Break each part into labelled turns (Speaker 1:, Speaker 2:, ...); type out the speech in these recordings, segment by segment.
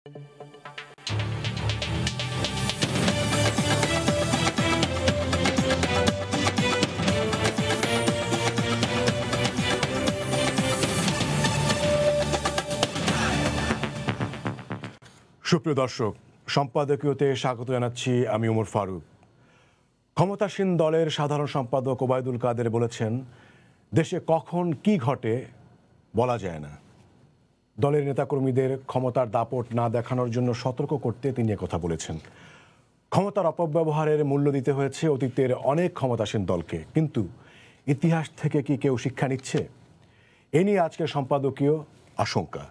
Speaker 1: সুপ্রিয় দর্শক, সম্পাদকীয়তে স্বাগত জানাচ্ছি আমি ওমর ফারুক। ক্ষমতাসীন দলের সাধারণ সম্পাদক ওবায়দুল কাদের বলেছেন, দেশে কখন কি ঘটে বলা যায় না। দলের নেতাকর্মীদের ক্ষমতার দাপট না দেখানোর জন্য সতর্ক করতে তিনি কথা বলেছেন। ক্ষমতার অপব্যবহারের মূল্য দিতে হয়েছে অতীতের অনেক ক্ষমতাসীন দলকে, কিন্তু ইতিহাস থেকে কি কেউ শিক্ষা নিচ্ছে? এ নিয়ে আজকের সম্পাদকীয় আশঙ্কা।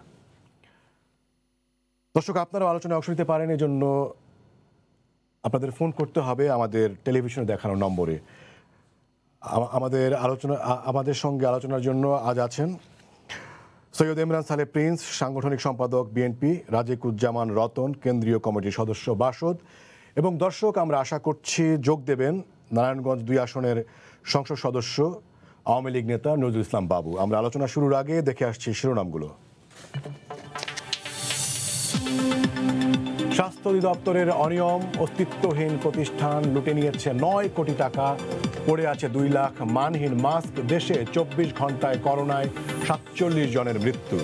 Speaker 1: দর্শক, আপনারা আলোচনায় অংশ নিতে পারেন, এজন্য আপনাদের ফোন করতে হবে আমাদের টেলিভিশনে দেখানো নম্বরে। আমাদের সঙ্গে আলোচনার জন্য আজ আছেন সৈয়দ ইমরান সালেহ প্রিন্স, সাংগঠনিক সম্পাদক বিএনপি, রাজিকুজ্জামান রতন, কেন্দ্রীয় কমিটির সদস্য বাসদ, এবং দর্শক আমরা আশা করছি যোগ দেবেন নারায়ণগঞ্জ 2 আসনের সংসদ সদস্য আওয়ামী লীগ নেতা নজরুল ইসলাম বাবু। আমরা আলোচনা শুরুর আগে দেখে আসছি শিরোনামগুলো। স্বাস্থ্য অধিদপ্তরের অনিয়ম, অস্তিত্বহীন প্রতিষ্ঠান লুটে নিয়েছে 9 কোটি টাকা, পড়ে আছে 2 লাখ মানহীন মাস্ক, দেশে 24 ঘন্টায় করোনায় 47 জনের মৃত্যু।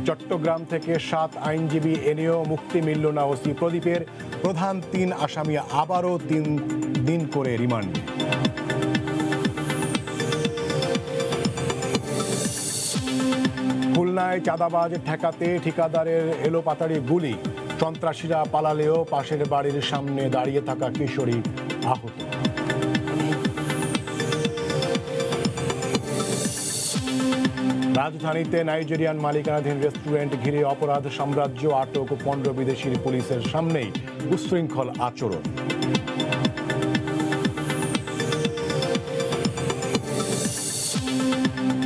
Speaker 1: চট্টগ্রাম থেকে 7 আইনজীবী এনেও মুক্তি মিলল না ওসি প্রদীপের, প্রধান 3 আসামি আবারও 3 দিন করে রিমান্ডে। খুলনায় চাঁদাবাজ ঠেকাতে ঠিকাদারের এলোপাতাড়ি গুলি, সন্ত্রাসীরা পালালেও পাশের বাড়ির সামনে দাঁড়িয়ে থাকা কিশোরী আহত। রাজধানীতে নাইজেরিয়ান মালিকানাধীন রেস্টুরেন্ট ঘিরে অপরাধ সাম্রাজ্য, আটক 15 বিদেশির পুলিশের সামনেই উচ্ছৃঙ্খল আচরণ।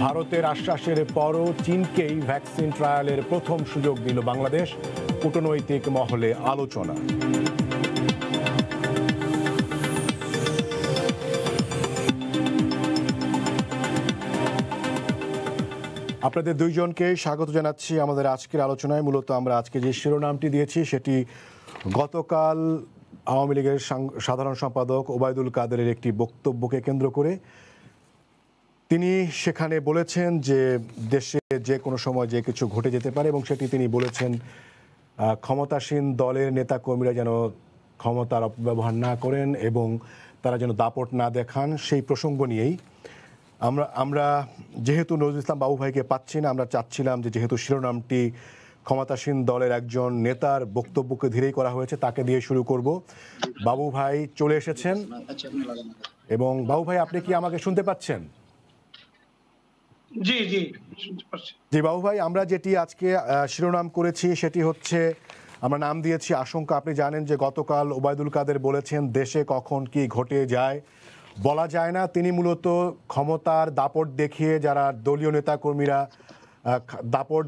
Speaker 1: ভারতের আশ্বাসের পরও চীনকেই ভ্যাকসিন ট্রায়ালের প্রথম সুযোগ দিল বাংলাদেশ, কূটনৈতিক মহলে আলোচনা। আপনাদের দুইজনকে স্বাগত জানাচ্ছি আমাদের আজকের আলোচনায়। মূলত আমরা আজকে যে শিরোনামটি দিয়েছি সেটি গতকাল আওয়ামী লীগের সাধারণ সম্পাদক ওবায়দুল কাদেরের একটি বক্তব্যকে কেন্দ্র করে। তিনি সেখানে বলেছেন যে দেশে যে কোনো সময় যে কিছু ঘটে যেতে পারে, এবং সেটি তিনি বলেছেন ক্ষমতাসীন দলের নেতাকর্মীরা যেন ক্ষমতার অপব্যবহার না করেন এবং তারা যেন দাপট না দেখান। সেই প্রসঙ্গ নিয়েই আমরা যেহেতু নজরুল ইসলাম বাবু ভাইকে পাচ্ছি না, আমরা চাচ্ছিলাম যে যেহেতু শিরোনামটি ক্ষমতাসীন দলের একজন নেতার বক্তব্যকে ধীরেই করা হয়েছে, তাকে দিয়ে শুরু করব। বাবু ভাই চলে এসেছেন, এবং বাবু ভাই আপনি কি আমাকে শুনতে পাচ্ছেন?
Speaker 2: জি জি শুনতে পাচ্ছি।
Speaker 1: জি বাবু ভাই, আমরা যেটি আজকে শিরোনাম করেছি সেটি হচ্ছে, আমরা নাম দিয়েছি আশঙ্কা। আপনি জানেন যে গতকাল ওবায়দুল কাদের বলেছেন দেশে কখন কি ঘটে যায় বলা যায় না। তিনি মূলত ক্ষমতার দাপট দেখিয়ে যারা দলীয় নেতাকর্মীরা দাপট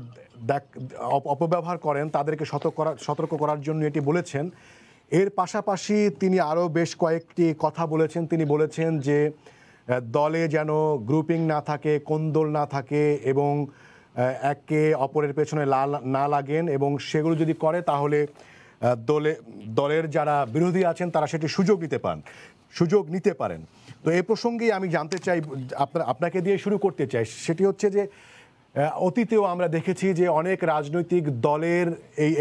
Speaker 1: অপব্যবহার করেন তাদেরকে সতর্ক করার জন্য এটি বলেছেন। এর পাশাপাশি তিনি আরও বেশ কয়েকটি কথা বলেছেন। তিনি বলেছেন যে দলে যেন গ্রুপিং না থাকে, কোন্দল না থাকে, এবং একে অপরের পেছনে না লাগেন, এবং সেগুলো যদি করে তাহলে দলের যারা বিরোধী আছেন তারা সেটি সুযোগ নিতে পারেন। তো এই প্রসঙ্গেই আমি জানতে চাই, আপনাকে দিয়ে শুরু করতে চাই। সেটি হচ্ছে যে অতীতেও আমরা দেখেছি যে অনেক রাজনৈতিক দলের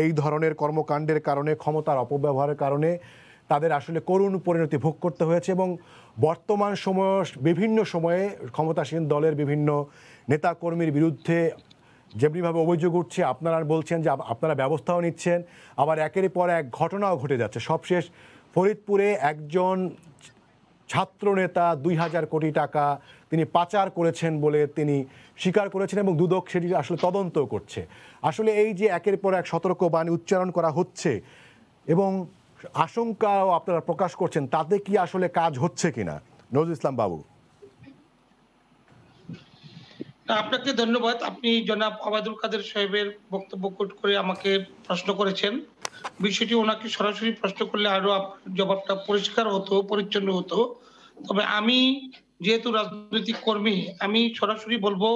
Speaker 1: এই ধরনের কর্মকাণ্ডের কারণে, ক্ষমতার অপব্যবহারের কারণে তাদের আসলে করুণ পরিণতি ভোগ করতে হয়েছে, এবং বর্তমান বিভিন্ন সময়ে ক্ষমতাসীন দলের বিভিন্ন নেতাকর্মীর বিরুদ্ধে যেমনিভাবে অভিযোগ উঠছে, আপনারা বলছেন যে আপনারা ব্যবস্থাও নিচ্ছেন, আবার একের পর এক ঘটনাও ঘটে যাচ্ছে। সবশেষ ফরিদপুরে একজন ছাত্রনেতা 2000 কোটি টাকা তিনি পাচার করেছেন বলে তিনি স্বীকার করেছেন, এবং দুদক সেটি আসলে তদন্ত করছে। আসলে এই যে একের পর এক সতর্কবাণী উচ্চারণ করা হচ্ছে এবং আশঙ্কাও আপনারা প্রকাশ করছেন, তাতে কি আসলে কাজ হচ্ছে কিনা? নজরুল ইসলাম বাবু।
Speaker 2: আপনাকে ধন্যবাদ। আপনি জনাব ওবায়দুল কাদের সাহেবের বক্তব্য কোট করে আমাকে প্রশ্ন করেছেন। বিষয়টি ওনাকে সরাসরি প্রশ্ন করলে আরো জবাবটা পরিষ্কার হতো, পরিচ্ছন্ন হতো। তবে আমি যেহেতু রাজনৈতিক কর্মী, আমি সরাসরি বলবো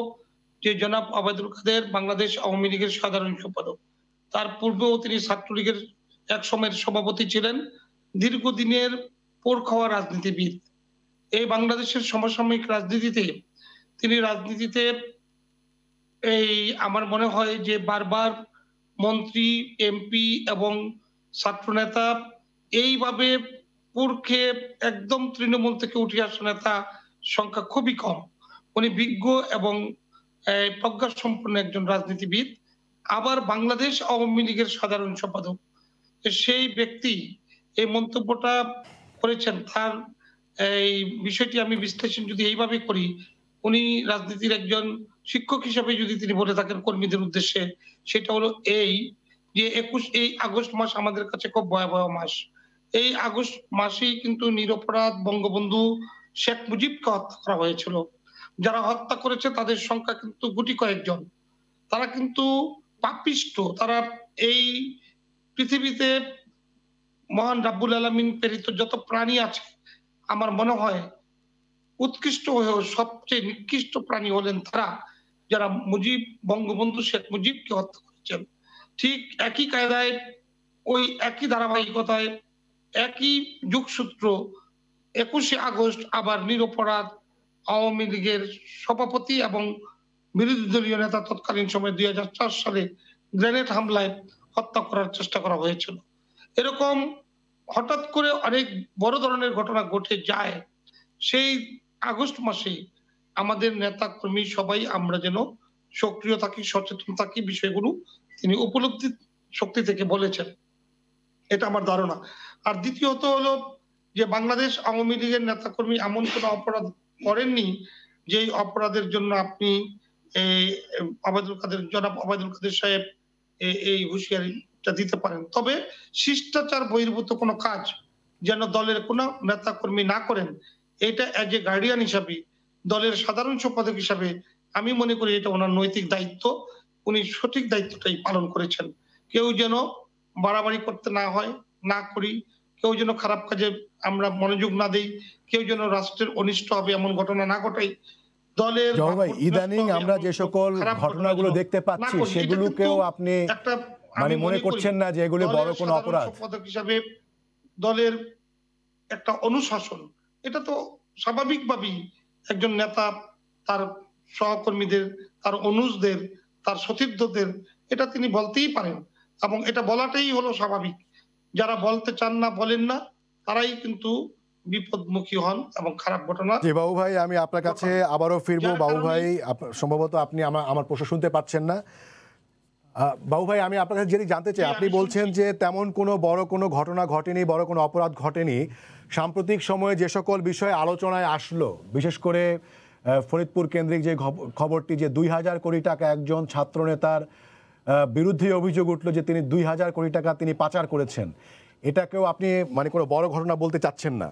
Speaker 2: যে জনাব ওবায়দুল কাদের বাংলাদেশ আওয়ামী লীগের সাধারণ সম্পাদক। তার পূর্বেও তিনি ছাত্রলীগের এক সময়ের সভাপতি ছিলেন। দীর্ঘদিনের পোড় খাওয়া রাজনীতিবিদ। এই বাংলাদেশের সমসাময়িক রাজনীতিতে তিনি রাজনীতিতে এই আমার মনে হয় যে বারবার মন্ত্রী, এমপি এবং ছাত্রনেতা এইভাবে পোড় খেয়ে একদম তৃণমূল থেকে উঠে আসা নেতা সংখ্যা খুবই কম। উনি বিজ্ঞ এবং প্রজ্ঞাসম্পন্ন একজন রাজনীতিবিদ। আবার বাংলাদেশ আওয়ামী লীগের সাধারণ সম্পাদক। সেই ব্যক্তি এই মন্তব্যটা করেছেন, তার এই বিষয়টি আমি বিশ্লেষণ যদি এইভাবে করি, উনি রাজনীতির একজন শিক্ষক হিসেবে যদি তিনি বলে থাকেন কর্মীদের উদ্দেশ্যে, সেটা হলো এই যে এই আগস্ট মাস আমাদের কাছে খুব ভয়াবহ মাস। এই আগস্ট মাসেই কিন্তু নিরপরাধ বঙ্গবন্ধু শেখ মুজিবকে হত্যা করা হয়েছিল। যারা হত্যা করেছে তাদের সংখ্যা কিন্তু গুটি কয়েকজন। তারা কিন্তু পাপিষ্ট। তারা এই পৃথিবীতে মহান রাব্বুল আলামিন প্রেরিত যত প্রাণী আছে, আমার মনে হয় উৎকৃষ্ট হয়েও সবচেয়ে নিকৃষ্ট প্রাণী হলেন তারা, যারা বঙ্গবন্ধু শেখ মুজিবকে হত্যা করেছেন। ঠিক একই কায়দায়, ওই একই ধারাবাহিকতায়, একই যোগসূত্র ২১শে আগস্ট আবার নিরপরাধ আওয়ামী লীগের সভাপতি এবং বিরোধী দলীয় নেতা তৎকালীন সময়ে ২০০৪ সালে গ্রেনেড হামলায় হত্যা করার চেষ্টা করা হয়েছিল। এরকম হঠাৎ করে অনেক বড় ধরনের ঘটনা ঘটে যায়। সেই আগস্ট মাসে আমাদের নেতা কর্মী সবাই আমরা যেন সক্রিয় থাকি, সচেতন থাকি, বিষয়গুলো তিনি উপলব্ধি শক্তি থেকে বলেছেন। এটা আমার ধারণা। আর দ্বিতীয়ত হলো যে বাংলাদেশ আওয়ামী লীগের নেতাকর্মী এমন কোন অপরাধ করেননি যে অপরাধের জন্য আপনি জনাব ওবায়দুল কাদের সাহেব এই হুঁশিয়ারিটা দিতে পারেন। তবে শিষ্টাচার বহির্ভূত কোনো কাজ যেন দলের কোনো নেতাকর্মী না করেন, এটা এজ এ গার্ডিয়ান হিসাবে, দলের সাধারণ সম্পাদক হিসাবে আমি মনে করি এটা ওনার নৈতিক দায়িত্ব। উনি সঠিক দায়িত্বটাই পালন করেছেন। কেউ যেন বাড়াবাড়ি করতে না হয়, না করি। কেউ যেন খারাপ কাজে আমরা মনোযোগ না দেই। কেউ যেন রাষ্ট্রের অনিষ্ট হবে এমন ঘটনা না ঘটাই। দলের
Speaker 1: ভাই ইদানিং আমরা যে সকল ঘটনাগুলো দেখতে পাচ্ছি সেগুলোকেও আপনি মানে মনে করছেন না যে এগুলো বড় কোনো অপরাধ?
Speaker 2: সম্পাদক হিসাবে দলের একটা অনুশাসন, এটা তো স্বাভাবিকভাবেই একজন নেতা তার সহকর্মীদের, তার অনুজদের, তার সতীর্থদের এটা তিনি বলতেই পারেন এবং এটা বলাটাই হলো স্বাভাবিক। যারা বলতে চান না, বলেন না, তারাই কিন্তু বিপদমুখী হন এবং খারাপ ঘটনা।
Speaker 1: জি বাবু ভাই, আমি আপনার কাছে আবারও ফিরবো। বাবু ভাই সম্ভবত আপনি আমার প্রশ্ন শুনতে পাচ্ছেন না। বাবু ভাই, আমি আপনার কাছে যেটি জানতে চাই, আপনি বলছেন যে তেমন কোনো বড় কোনো ঘটনা ঘটেনি, বড় কোনো অপরাধ ঘটেনি। সাম্প্রতিক সময়ে যে সকল বিষয় আলোচনায় আসলো, বিশেষ করে ফরিদপুর কেন্দ্রিক যে খবরটি যে ২০০০ কোটি টাকা একজন ছাত্রনেতার বিরুদ্ধে অভিযোগ উঠলো যে তিনি ২০০০ কোটি টাকা তিনি পাচার করেছেন, এটাকেও আপনি মানে কোনো বড় ঘটনা বলতে চাচ্ছেন না?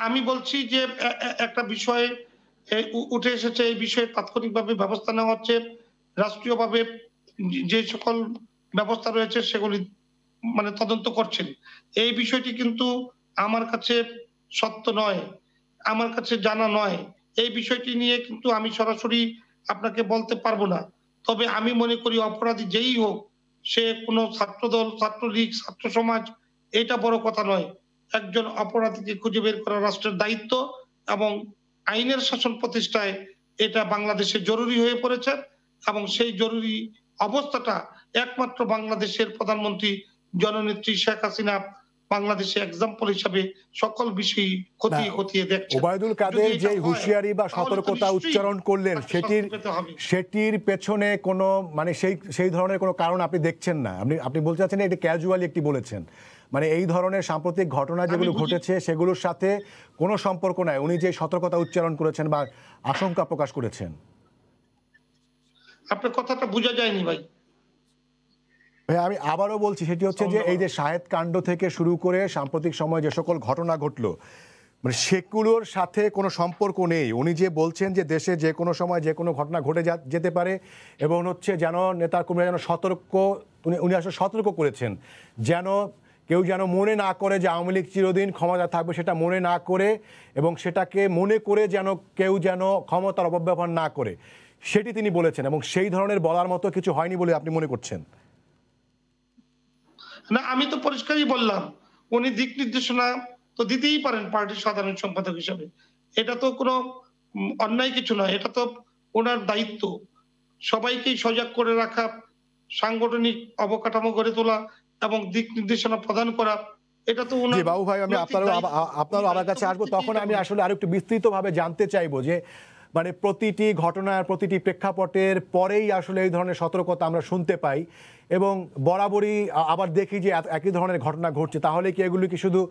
Speaker 2: আমি বলছি যে একটা বিষয় উঠে এসেছে, এই বিষয়ে তাৎক্ষণিকভাবে ব্যবস্থা নেওয়া হচ্ছে। রাষ্ট্রীয়ভাবে যে সকল ব্যবস্থা রয়েছে সেগুলি মানে তদন্ত করছেন। এই বিষয়টি কিন্তু আমার কাছে সত্য নয়, আমার কাছে জানা নয়। এই বিষয়টি নিয়ে কিন্তু আমি সরাসরি আপনাকে বলতে পারবো না। তবে আমি মনে করি অপরাধী যেই হোক, সে কোনো ছাত্রদল, ছাত্রলীগ, ছাত্র সমাজ, এটা বড় কথা নয়। একজন অপরাধীকে খুঁজে বের করা রাষ্ট্রের দায়িত্ব এবং আইনের শাসন প্রতিষ্ঠায় এটা বাংলাদেশে জরুরি হয়ে পড়েছে এবং সেই জরুরি অবস্থাটা একমাত্র বাংলাদেশের প্রধানমন্ত্রী জননেত্রী শেখ হাসিনা বাংলাদেশে এক্সাম্পল হিসাবে সকল বিষয় খতিয়ে দেখছেন।
Speaker 1: ওবায়দুল কাদের যে হুঁশিয়ারি বা সতর্কতা উচ্চারণ করলেন সেটির পেছনে কোনো মানে সেই ধরনের কোনো কারণ আপনি দেখছেন না? আপনি বলতে চাচ্ছেন এটা ক্যাজুয়ালি একটি বলেছেন, মানে এই ধরনের সাম্প্রতিক ঘটনা যেগুলো ঘটেছে সেগুলোর সাথে কোনো সম্পর্ক নাই, উনি যে সতর্কতা উচ্চারণ করেছেন বা আশঙ্কা প্রকাশ করেছেন?
Speaker 2: আপনার কথাটা বোঝা যায়নি ভাই।
Speaker 1: আমি আবারও বলছি, সেটি হচ্ছে যে এই যে শাহেদ কাণ্ড থেকে শুরু করে সাম্প্রতিক সময়ে যে সকল ঘটনা ঘটলো, মানে সেগুলোর সাথে কোনো সম্পর্ক নেই। উনি যে বলছেন যে দেশে যে কোনো সময় যে কোনো ঘটনা ঘটে যেতে পারে এবং হচ্ছে যেন নেতাকর্মীরা যেন সতর্ক, উনি আসলে সতর্ক করেছেন যেন কেউ যেন মনে না করে যে আওয়ামী লীগ চিরদিন ক্ষমতা থাকবে, সেটা মনে না করে এবং সেটাকে মনে করে যেন কেউ যেন ক্ষমতার অপব্যবহার না করে, সেটি তিনি বলেছেন। এবং সেই ধরনের বলার মতো কিছু হয়নি বলে আপনি মনে করছেন?
Speaker 2: না, আমি তো পরিষ্কারই বললাম, উনি দিক নির্দেশনা তো দিতেই পারেন পার্টির সাধারণ সম্পাদক হিসেবে। এটা তো কোনো অন্যায় কিছু নয়, এটা তো ওনার দায়িত্ব। সবাইকেই সজাগ করে রাখা, সাংগঠনিক অবকাঠামো গড়ে তোলা এবং দিক নির্দেশনা প্রদান করা, এটা তো
Speaker 1: জি
Speaker 2: ওনার
Speaker 1: বাবু ভাই, আমি
Speaker 2: নৈতিক দায়িত্ব।
Speaker 1: আপনারও আমার কাছে আসবো, তখন আমি আসলে আরো একটু বিস্তৃতভাবে জানতে চাইবো যে মানে প্রতিটি ঘটনার প্রতিটি প্রেক্ষাপটের পরেই আসলে এই ধরনের সতর্কতা আমরা শুনতে পাই এবং বরাবরই আবার দেখি যে একই ধরনের ঘটনা ঘটছে। তাহলে কি এগুলো কি শুধু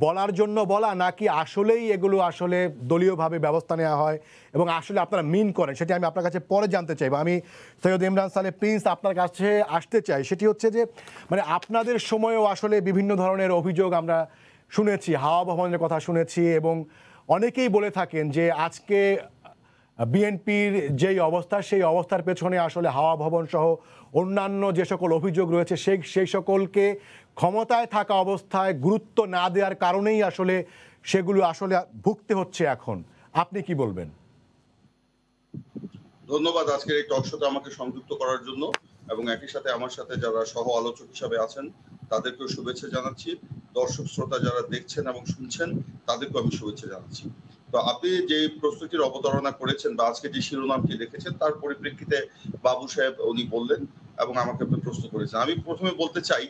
Speaker 1: বলার জন্য বলা, নাকি আসলেই এগুলো আসলে দলীয়ভাবে ব্যবস্থা নেওয়া হয় এবং আসলে আপনারা মিন করেন, সেটি আমি আপনার কাছে পরে জানতে চাইবো। আমি সৈয়দ ইমরান সালেহ প্রিন্স আপনার কাছে আসতে চাই। সেটি হচ্ছে যে মানে আপনাদের সময়েও আসলে বিভিন্ন ধরনের অভিযোগ আমরা শুনেছি, হাওয়া ভবনের কথা শুনেছি এবং অনেকেই বলে থাকেন যে আজকে বিএনপির যেই অবস্থা, সেই অবস্থার পেছনে আসলে হাওয়া ভবন সহ অন্যান্য যে সকল অভিযোগ রয়েছে সেই সকলকে ক্ষমতায় থাকা অবস্থায় গুরুত্ব না দেওয়ার কারণেই আসলে সেগুলো আসলে ভুগতে হচ্ছে এখন। আপনি কি বলবেন?
Speaker 3: ধন্যবাদ আজকের এই টক শোতে আমাকে সংযুক্ত করার জন্য, এবং একই সাথে আমার সাথে যারা সহ আলোচক হিসাবে আছেন তাদেরকেও শুভেচ্ছা জানাচ্ছি। দর্শক শ্রোতা যারা দেখছেন এবং শুনছেন তাদেরকেও আমি শুভেচ্ছা জানাচ্ছি। তো আপনি যে প্রস্তুতির অবতারণা করেছেন বা আজকে যে শিরোনামটি রেখেছেন তার পরিপ্রেক্ষিতে বাবু সাহেব উনি বললেন এবং আমাকে আপনি প্রশ্ন করেছেন। আমি প্রথমে বলতে চাই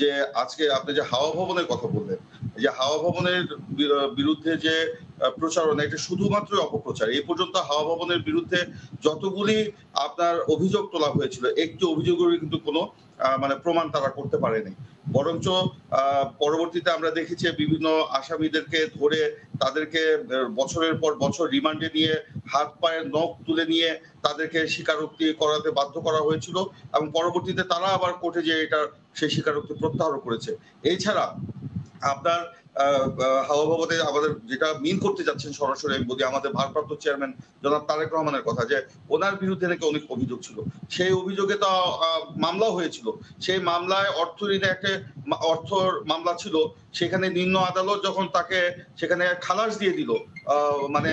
Speaker 3: যে আজকে আপনি যে হাওয়া ভবনের কথা বললেন, যে হাওয়া ভবনের বিরুদ্ধে যে প্রচারণা, এটা শুধুমাত্র অপপ্রচার। এই পর্যন্ত হাওয়া ভবনের বিরুদ্ধে যতগুলি আপনার অভিযোগ তোলা হয়েছিল, একটি অভিযোগের কিন্তু কোনো মানে প্রমাণ তারা করতে পারেনি। বরঞ্চ পরবর্তীতে আমরা দেখেছি বিভিন্ন আসামিদেরকে ধরে তাদেরকে বছরের পর বছর রিমান্ডে নিয়ে হাত পায়ের নখ তুলে নিয়ে তাদেরকে স্বীকারোক্তি করাতে বাধ্য করা হয়েছিল এবং পরবর্তীতে তারা আবার কোর্টে যে এটা সেই স্বীকারোক্তি প্রত্যাহার করেছে। এছাড়া আপনার হাওয়া ভবনে আমাদের যেটা মিন করতে যাচ্ছেন সরাসরি, আমি বলি আমাদের ভারপ্রাপ্ত চেয়ারম্যান জনাব তারেক রহমানের কথা, যে ওনার বিরুদ্ধে নাকি অনেক অভিযোগ ছিল। সেই অভিযোগে তো মামলাও হয়েছিল। সেই মামলায় অর্থ ঋণে একটা অর্থর মামলা ছিল, সেখানে নিম্ন আদালত যখন তাকে সেখানে খালাস দিয়ে দিল, মানে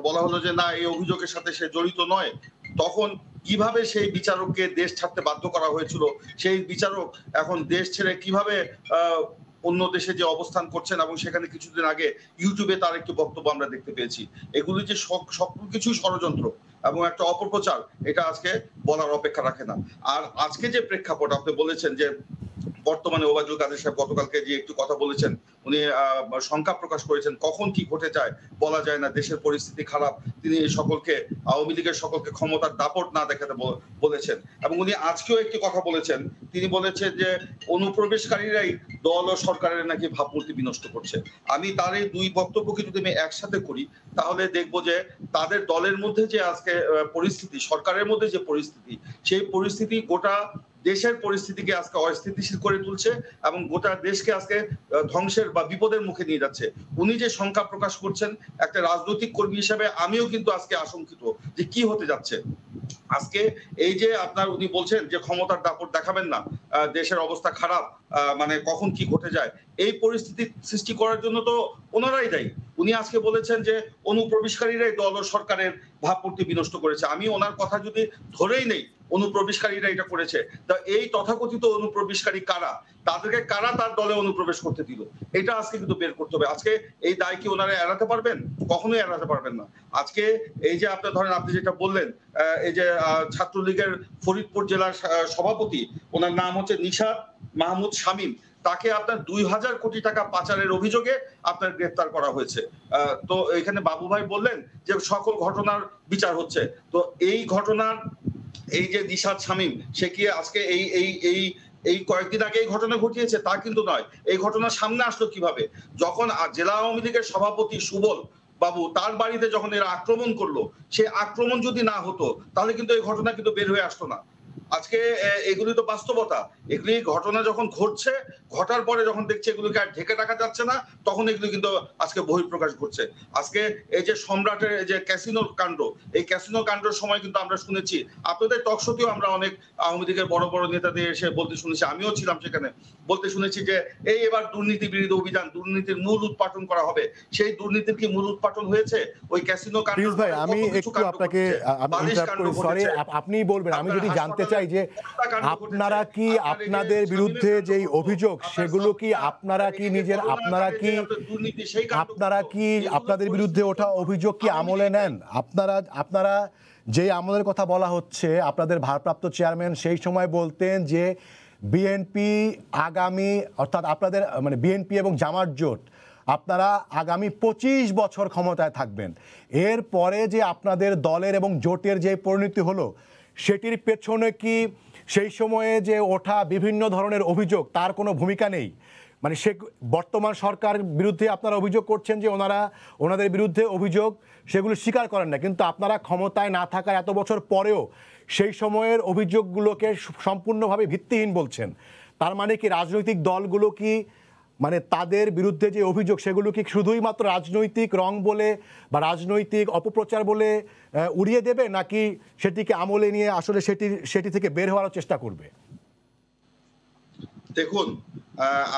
Speaker 3: বলা হলো যে না, এই অভিযোগের সাথে সে জড়িত নয়, তখন কিভাবে সেই বিচারককে দেশ ছাড়তে বাধ্য করা হয়েছিল, সেই বিচারক এখন দেশ ছেড়ে কিভাবে অন্য দেশে যে অবস্থান করছেন, এবং সেখানে কিছুদিন আগে ইউটিউবে তার একটি বক্তব্য আমরা দেখতে পেয়েছি। এগুলি যে সবকিছু ষড়যন্ত্র এবং একটা অপপ্রচার, এটা আজকে বলার অপেক্ষা রাখে না। আর আজকে যে প্রেক্ষাপট আপনি বলেছেন যে বর্তমানে ওবায়দুল কাদের সাহেব গতকালকে যে একটু কথা বলেছেন, উনি শঙ্কা প্রকাশ করেছেন কখন কি ঘটে যায় বলা যায় না, দেশের পরিস্থিতি খারাপ, তিনি সকলকে আওয়ামী লীগের সকলকে ক্ষমতার দাপট না দেখাতে বলেছেন। এবং উনি আজকেও একটি কথা বলেছেন, তিনি বলেছেন যে অনুপ্রবেশকারীরাই দল ও সরকারের নাকি ভাবমূর্তি বিনষ্ট করছে। আমি তার এই দুই বক্তব্যকে যদি আমি একসাথে করি তাহলে দেখব যে তাদের দলের মধ্যে যে আজকে পরিস্থিতি, সরকারের মধ্যে যে পরিস্থিতি, সেই পরিস্থিতি গোটা দেশের পরিস্থিতিকে আজকে অস্থিতিশীল করে তুলছে এবং গোটা দেশকে আজকে ধ্বংসের বা বিপদের মুখে নিয়ে যাচ্ছে। উনি যে শঙ্কা প্রকাশ করছেন, একটা রাজনৈতিক কর্মী হিসেবে আমিও কিন্তু আজকে আশঙ্কিত যে কি হতে যাচ্ছে। আজকে এই যে আপনার উনি বলছেন যে ক্ষমতার দাপট দেখাবেন না, দেশের অবস্থা খারাপ, মানে কখন কি ঘটে যায়, এই পরিস্থিতি সৃষ্টি করার জন্য তো ওনারাই দায়ী। উনি আজকে বলেছেন যে অনুপ্রবেশকারীরাই দল ও সরকারের ভাবমূর্তি বিনষ্ট করেছে। আমি ওনার কথা যদি ধরেই নেই অনুপ্রবেশকারীরা এটা করেছে, তা এই তথাকথিত অনুপ্রবেশকারী কারা, তাদেরকে কারা তার দলে অনুপ্রবেশ করতে দিল, এটা আজকে কিন্তু বের করতে হবে। আজকে এই দায় কি ওনারা এড়াতে পারবেন? কখনোই এড়াতে পারবেন না। আজকে এই যে আপনি ধরেন, আপনি যেটা বললেন, এই যে ছাত্রলীগের ফরিদপুর জেলার সভাপতি, ওনার নাম হচ্ছে নিশাত মাহমুদ শামীম, তাকে আপনার ২০০০ কোটি টাকা পাচারের অভিযোগে আপনার গ্রেফতার করা হয়েছে। তো এখানে বাবু ভাই বললেন যে সকল ঘটনার বিচার হচ্ছে, তো এই ঘটনার এই যে নিশাত শামীম, সে কি আজকে এই কয়েকদিন আগে এই ঘটনা ঘটিয়েছে তা কিন্তু নয়। এই ঘটনা সামনে আসলো কিভাবে? যখন জেলা আওয়ামী লীগের সভাপতি সুবল বাবু তার বাড়িতে যখন এরা আক্রমণ করলো, সে আক্রমণ যদি না হতো তাহলে কিন্তু এই ঘটনা কিন্তু বের হয়ে আসতো না। আজকে এগুলি তো বাস্তবতা। এগুলি ঘটনা যখন ঘটছে, ঘটার পরে যখন দেখছে এগুলোকে আর ঢেকে রাখা যাচ্ছে না, তখন এগুলি কিন্তু আজকে বহিঃপ্রকাশ ঘটছে। আজকে এই যে সম্রাটের যে ক্যাসিনোর কাণ্ড, এই ক্যাসিনো কাণ্ডের সময় কিন্তু আমরা শুনেছি, আপনাদের টক শোতেও আমরা অনেক আওয়ামী লীগের বড় বড় নেতাদের এসে বলতে শুনেছি, আমিও ছিলাম সেখানে, বলতে শুনেছি যে এই এবার দুর্নীতি বিরোধী অভিযান, দুর্নীতির মূল উৎপাটন করা হবে। সেই দুর্নীতির কি মূল উৎপাটন হয়েছে? ওই ক্যাসিনো কাণ্ড
Speaker 1: প্লিজ ভাই, আমি একটু আপনাকে ইন্টারাপ্ট করি, সরি, আপনিই বলবেন। আমি যদি জানতে চাই যে আপনারা কি আপনাদের বিরুদ্ধে যেই অভিযোগ সেগুলো কি আপনারা কি নিজের আপনারা কি আপনাদের বিরুদ্ধে ওঠা অভিযোগ কি আমলে নেন? আপনারা যেই আমলের কথা বলা হচ্ছে, আপনাদের ভারপ্রাপ্ত চেয়ারম্যান সেই সময় বলতেন যে বিএনপি আগামী, অর্থাৎ আপনাদের মানে বিএনপি এবং জামাত জোট, আপনারা আগামী 25 বছর ক্ষমতায় থাকবেন। এরপরে যে আপনাদের দলের এবং জোটের যে পরিণতি হলো, সেটির পেছনে কি সেই সময়ে যে ওঠা বিভিন্ন ধরনের অভিযোগ তার কোনো ভূমিকা নেই? মানে সে বর্তমান সরকার বিরুদ্ধে আপনারা অভিযোগ করছেন যে ওনাদের বিরুদ্ধে অভিযোগ সেগুলো স্বীকার করেন না, কিন্তু আপনারা ক্ষমতায় না থাকার এত বছর পরেও সেই সময়ের অভিযোগগুলোকে সম্পূর্ণভাবে ভিত্তিহীন বলছেন। তার মানে কি রাজনৈতিক দলগুলো কি মানে তাদের বিরুদ্ধে যে অভিযোগ সেগুলো কি শুধুই মাত্র রাজনৈতিক রং বলে বা রাজনৈতিক অপপ্রচার বলে উড়িয়ে দেবে, নাকি সেটিকে আমলে নিয়ে আসলে সেটি থেকে বের হওয়ার চেষ্টা করবে?
Speaker 3: দেখুন,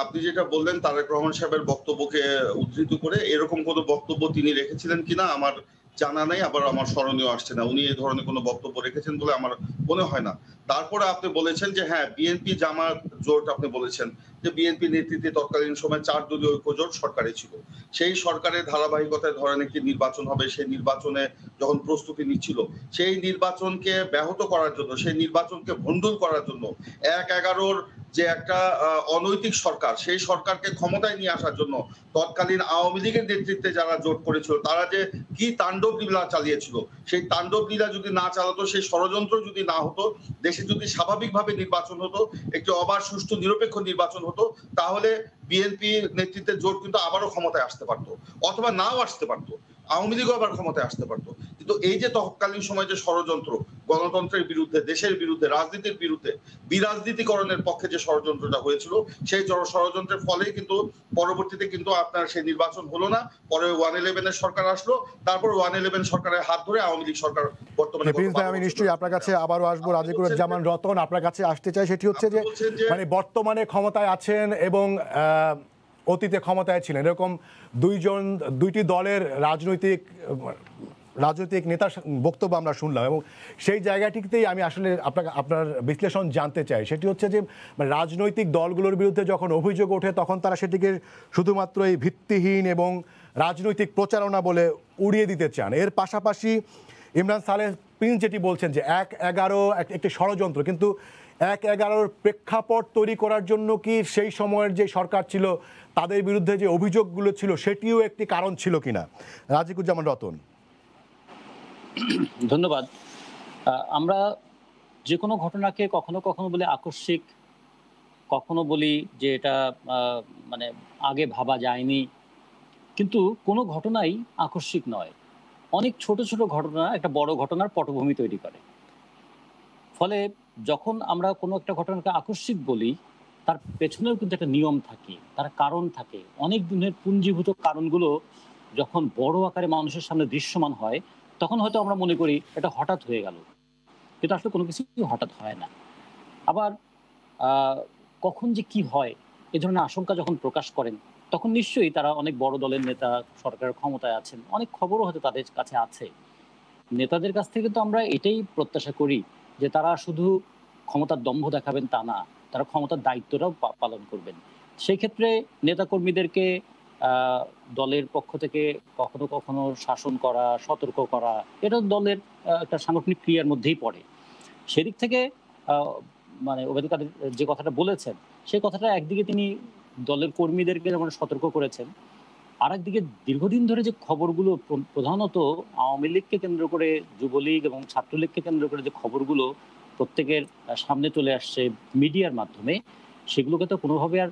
Speaker 3: আপনি যেটা বললেন তারেক রহমান সাহেবের বক্তব্যকে উদ্ধৃত করে, এরকম কোনো বক্তব্য তিনি রেখেছিলেন কিনা আমার জানা নেই, আবার আমার স্মরণীয় আসছে না উনি এই ধরনের কোনো বক্তব্য রেখেছেন বলে আমার মনে হয় না। তারপরে আপনি বলেছেন যে হ্যাঁ, বিএনপি জামাত জোট, আপনি বলেছেন যে বিএনপি নেতৃত্বে তৎকালীন সময় 4 দলীয় ঐক্য জোট সরকারে ছিল। সেই সরকারের ধারাবাহিকতায় ধরেন একটি নির্বাচন হবে, সেই নির্বাচনে যখন প্রস্তুতি নিচ্ছিল, সেই নির্বাচনকে ব্যাহত করার জন্য, সেই নির্বাচনকে ভণ্ডুল করার জন্য 1/11 যে একটা অনৈতিক সরকার, সেই সরকারকে ক্ষমতায় নিয়ে আসার জন্য তৎকালীন আওয়ামী লীগের নেতৃত্বে যারা জোট করেছিল, তারা যে কি তাণ্ডব লীলা চালিয়েছিল, সেই তাণ্ডব লীলা যদি না চালাতো, সেই ষড়যন্ত্র যদি না হতো, দেশে যদি স্বাভাবিকভাবে নির্বাচন হতো, একটি অবাধ সুষ্ঠু নিরপেক্ষ নির্বাচন হতো, তাহলে বিএনপি নেতৃত্বের জোট কিন্তু আবারও ক্ষমতায় আসতে পারতো, অথবা নাও আসতে পারতো, আওয়ামী লীগও আবার ক্ষমতায় আসতে পারতো। কিন্তু এই যে তৎকালীন সময় যে ষড়যন্ত্র, গণতন্ত্রের বিরুদ্ধে, দেশের বিরুদ্ধে, রাজনীতির বিরুদ্ধে, বিরাজনীতিকরণের পক্ষে যে ষড়যন্ত্রটা হয়েছিল, সেই ষড়যন্ত্রের ফলেই কিন্তু পরবর্তীতে কিন্তু আপনার সেই নির্বাচন হলো না। পরে 111 সরকার আসলো, তারপর 111 সরকারের হাত ধরে আওয়ামী লীগ সরকার বর্তমানে।
Speaker 1: আমি নিশ্চয়ই আপনার কাছে আবারও আসবো। রাজিকুজ্জামান রতন, আপনার কাছে আসতে চাই, সেটি হচ্ছে যে মানে বর্তমানে ক্ষমতায় আছেন এবং অতীতে ক্ষমতায় ছিলেন, এরকম দুইটি দলের রাজনৈতিক নেতার বক্তব্য আমরা শুনলাম, এবং সেই জায়গাটিতেই আমি আসলে আপনার বিশ্লেষণ জানতে চাই। সেটি হচ্ছে যে রাজনৈতিক দলগুলোর বিরুদ্ধে যখন অভিযোগ ওঠে, তখন তারা সেটিকে শুধুমাত্র এই ভিত্তিহীন এবং রাজনৈতিক প্রচারণা বলে উড়িয়ে দিতে চান। এর পাশাপাশি ইমরান সালেহ প্রিন্স যেটি বলছেন যে 1/11 একটি ষড়যন্ত্র, কিন্তু 1/11 প্রেক্ষাপট তৈরি করার জন্য কি সেই সময়ের যে সরকার ছিল তাদের বিরুদ্ধে যে অভিযোগগুলো ছিল সেটিও একটি কারণ ছিল কিনা? রাজিকুজ্জামান রতন।
Speaker 4: ধন্যবাদ। আমরা যে কোনো ঘটনাকে কখনো কখনো বলি আকস্মিক, কখনো বলি যে এটা মানে আগে ভাবা যায়নি, কিন্তু কোনো ঘটনাই আকস্মিক নয়। অনেক ছোট ছোট ঘটনা একটা বড় ঘটনার পটভূমি তৈরি করে। ফলে যখন আমরা কোনো একটা ঘটনাকে আকস্মিক বলি, তার পেছনেও কিন্তু একটা নিয়ম থাকে, তার কারণ থাকে। অনেক দিনের পুঞ্জীভূত কারণগুলো যখন বড় আকারে মানুষের সামনে দৃশ্যমান হয়, তখন হয়তো আমরা মনে করি এটা হঠাৎ হয়ে গেল, কিন্তু আসলে কোনো কিছু হঠাৎ হয় না। আবার কখন যে কি হয় এ ধরনের আশঙ্কা যখন প্রকাশ করেন, তখন নিশ্চয়ই তারা অনেক বড় দলের নেতা, সরকারের ক্ষমতায় আছেন, অনেক খবরও হয়তো তাদের কাছে আছে। নেতাদের কাছ থেকে তো আমরা এটাই প্রত্যাশা করি যে তারা শুধু ক্ষমতার দম্ভ দেখাবেন তা না, তারা ক্ষমতার দায়িত্বটাও পালন করবেন। সেই ক্ষেত্রে নেতাকর্মীদেরকে দলের পক্ষ থেকে কখনো কখনো শাসন করা, সতর্ক করা, এটা দলের একটা সাংগঠনিক ক্রিয়ার মধ্যেই পড়ে। সেদিক থেকে মানে ওবায়দুল কাদের যে কথাটা বলেছেন, সেই কথাটা একদিকে তিনি দলের কর্মীদেরকে যেমন সতর্ক করেছেন, আর একদিকে দীর্ঘদিন ধরে যে খবরগুলো প্রধানত আওয়ামী লীগকে কেন্দ্র করে, যুবলীগ এবং ছাত্রলীগকে কেন্দ্র করে যে খবরগুলো প্রত্যেকের সামনে চলে আসছে মিডিয়ার মাধ্যমে, সেগুলোকে তো কোনোভাবে আর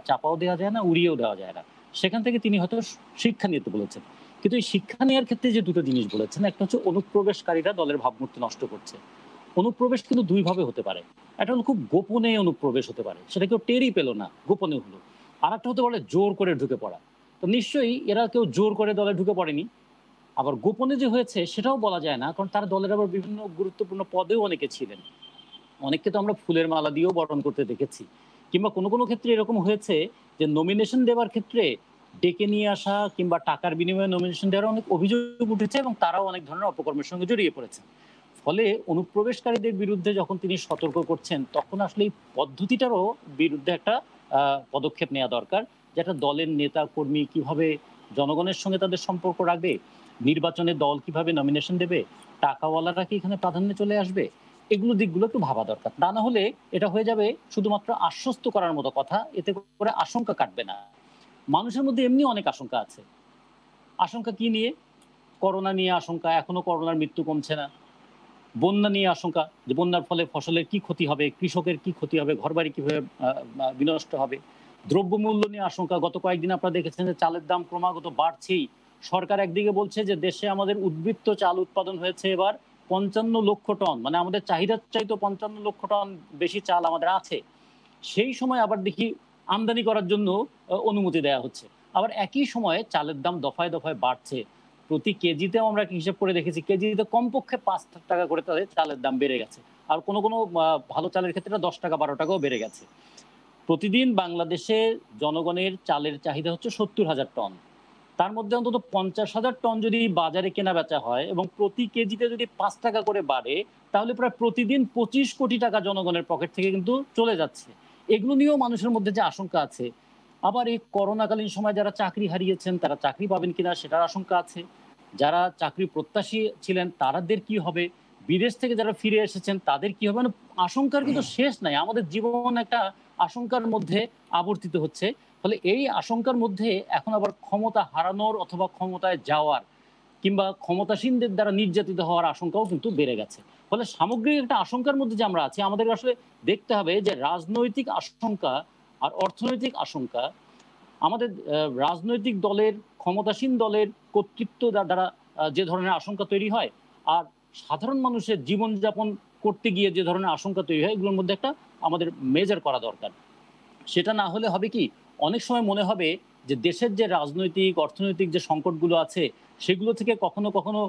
Speaker 4: চাপাও দেওয়া যায় না, উড়িয়েও দেওয়া যায় না। সেখান থেকে তিনি হয়তো শিক্ষা নিতে বলেছেন, কিন্তু এই শিক্ষা নেওয়ার ক্ষেত্রে যে দুটো জিনিস বলেছেন, একটা হচ্ছে অনুপ্রবেশকারীরা দলের ভাবমূর্তি নষ্ট করছে, অনুপ্রবেশ কিন্তু দুই ভাবে হতে পারে। একটা হলো খুব গোপনে অনুপ্রবেশ হতে পারে, সেটা কেউ টেরই পেল না, গোপনে হলো। আর একটা হতে পারে জোর করে ঢুকে পড়া। তো নিশ্চয়ই এরা কেউ জোর করে দলে ঢুকে পড়েনি। আবার গোপনে যে হয়েছে সেটাও বলা যায় না, কারণ তারা দলের আবার বিভিন্ন গুরুত্বপূর্ণ পদেও অনেকে ছিলেন। অনেককে তো আমরা ফুলের মালা দিয়েও বরণ করতে দেখেছি। কিংবা কোনো, কোনো ক্ষেত্রে এরকম হয়েছে যে নমিনেশন দেওয়ার ক্ষেত্রে ডেকে নিয়ে আসা কিংবা টাকার বিনিময়ে নমিনেশন দেওয়ার অনেক অভিযোগ উঠেছে এবং তারাও অনেক ধরনের অপকর্মের সঙ্গে জড়িয়ে পড়েছে। ফলে অনুপ্রবেশকারীদের বিরুদ্ধে যখন তিনি সতর্ক করছেন, তখন আসলে এই পদ্ধতিটারও বিরুদ্ধে একটা পদক্ষেপ নেওয়া দরকার। যে একটা দলের নেতা কর্মী কিভাবে জনগণের সঙ্গে তাদের সম্পর্ক রাখবে, নির্বাচনে দল কিভাবে নমিনেশন দেবে, টাকাওয়ালারা কি এখানে প্রাধান্যে চলে আসবে, এগুলো দিকগুলো একটু ভাবা দরকার। তা না হলে এটা হয়ে যাবে শুধুমাত্র আশ্বস্ত করার মতো কথা, এতে করে আশঙ্কা কাটবে না। মানুষের মধ্যে এমনি অনেক আশঙ্কা আছে। আশঙ্কা কি নিয়ে? করোনা নিয়ে আশঙ্কা, এখনো করোনার মৃত্যু কমছে না। বন্যা নিয়ে আশঙ্কা, যে বন্যার ফলে ফসলের কি ক্ষতি হবে, কৃষকের কি ক্ষতি হবে, ঘরবাড়ি কিভাবে বিনষ্ট হবে। দ্রব্যমূল্য নিয়ে আশঙ্কা, গত কয়েকদিন আপনারা দেখেছেন যে চালের দাম ক্রমাগত বাড়ছেই। সরকার একদিকে বলছে যে দেশে আমাদের উদ্বৃত্ত চাল উৎপাদন হয়েছে এবার ৫৫ লক্ষ টন, মানে আমাদের চাহিদার চাইতে ৫৫ লক্ষ টন বেশি চাল আমাদের আছে। সেই সময় আবার দেখি আমদানি করার জন্য অনুমতি দেয়া হচ্ছে। আবার একই সময়ে চালের দাম দফায় দফায় বাড়ছে। প্রতি কেজিতেও আমরা হিসেব করে দেখেছি, কেজিতে কমপক্ষে ৫ টাকা করে তাদের চালের দাম বেড়ে গেছে। আর কোনো, কোনো ভালো চালের ক্ষেত্রে ১০ টাকা ১২ টাকাও বেড়ে গেছে। প্রতিদিন বাংলাদেশে জনগণের চালের চাহিদা হচ্ছে ৭০,০০০ টন। তার মধ্যে অন্তত ৫০,০০০ টন যদি বাজারে কেনা বেচা হয় এবং প্রতি কেজিতে যদি ৫ টাকা করে বাড়ে, তাহলে প্রায় প্রতিদিন ২৫ কোটি টাকা জনগণের পকেট থেকে কিন্তু চলে যাচ্ছে। এগুলো নিয়েও মানুষের মধ্যে যে আশঙ্কা আছে। আবার এই করোনাকালীন সময় যারা চাকরি হারিয়েছেন তারা চাকরি পাবেন কিনা সেটার আশঙ্কা আছে। যারা চাকরি প্রত্যাশী ছিলেন তাদের কি হবে? বিদেশ থেকে যারা ফিরে এসেছেন তাদের কি হবে? মানে আশঙ্কার কিন্তু শেষ নাই। আমাদের জীবন একটা আশঙ্কার মধ্যে আবর্তিত হচ্ছে। ফলে এই আশঙ্কার মধ্যে এখন আবার ক্ষমতা হারানোর অথবা ক্ষমতায় যাওয়ার কিংবা ক্ষমতাসীনদের দ্বারা নির্যাতিত হওয়ার আশঙ্কাও কিন্তু বেড়ে গেছে। ফলে সামগ্রিক একটা আশঙ্কার মধ্যে যে আমরা আছি, আমাদের আসলে দেখতে হবে যে রাজনৈতিক আশঙ্কা আর অর্থনৈতিক আশঙ্কা আমাদের রাজনৈতিক দলের, ক্ষমতাসীন দলের কর্তৃত্ব দ্বারা যে ধরনের আশঙ্কা তৈরি হয়, আর সাধারণ মানুষের জীবনযাপন করতে গিয়ে যে ধরনের আশঙ্কা তৈরি হয়, এগুলোর মধ্যে একটা আমাদের মেজার করা দরকার। সেটা না হলে হবে কি, অনেক সময় মনে হবে যে দেশের যে রাজনৈতিক অর্থনৈতিক যে সংকটগুলো আছে সেগুলো থেকে কখনো কখনো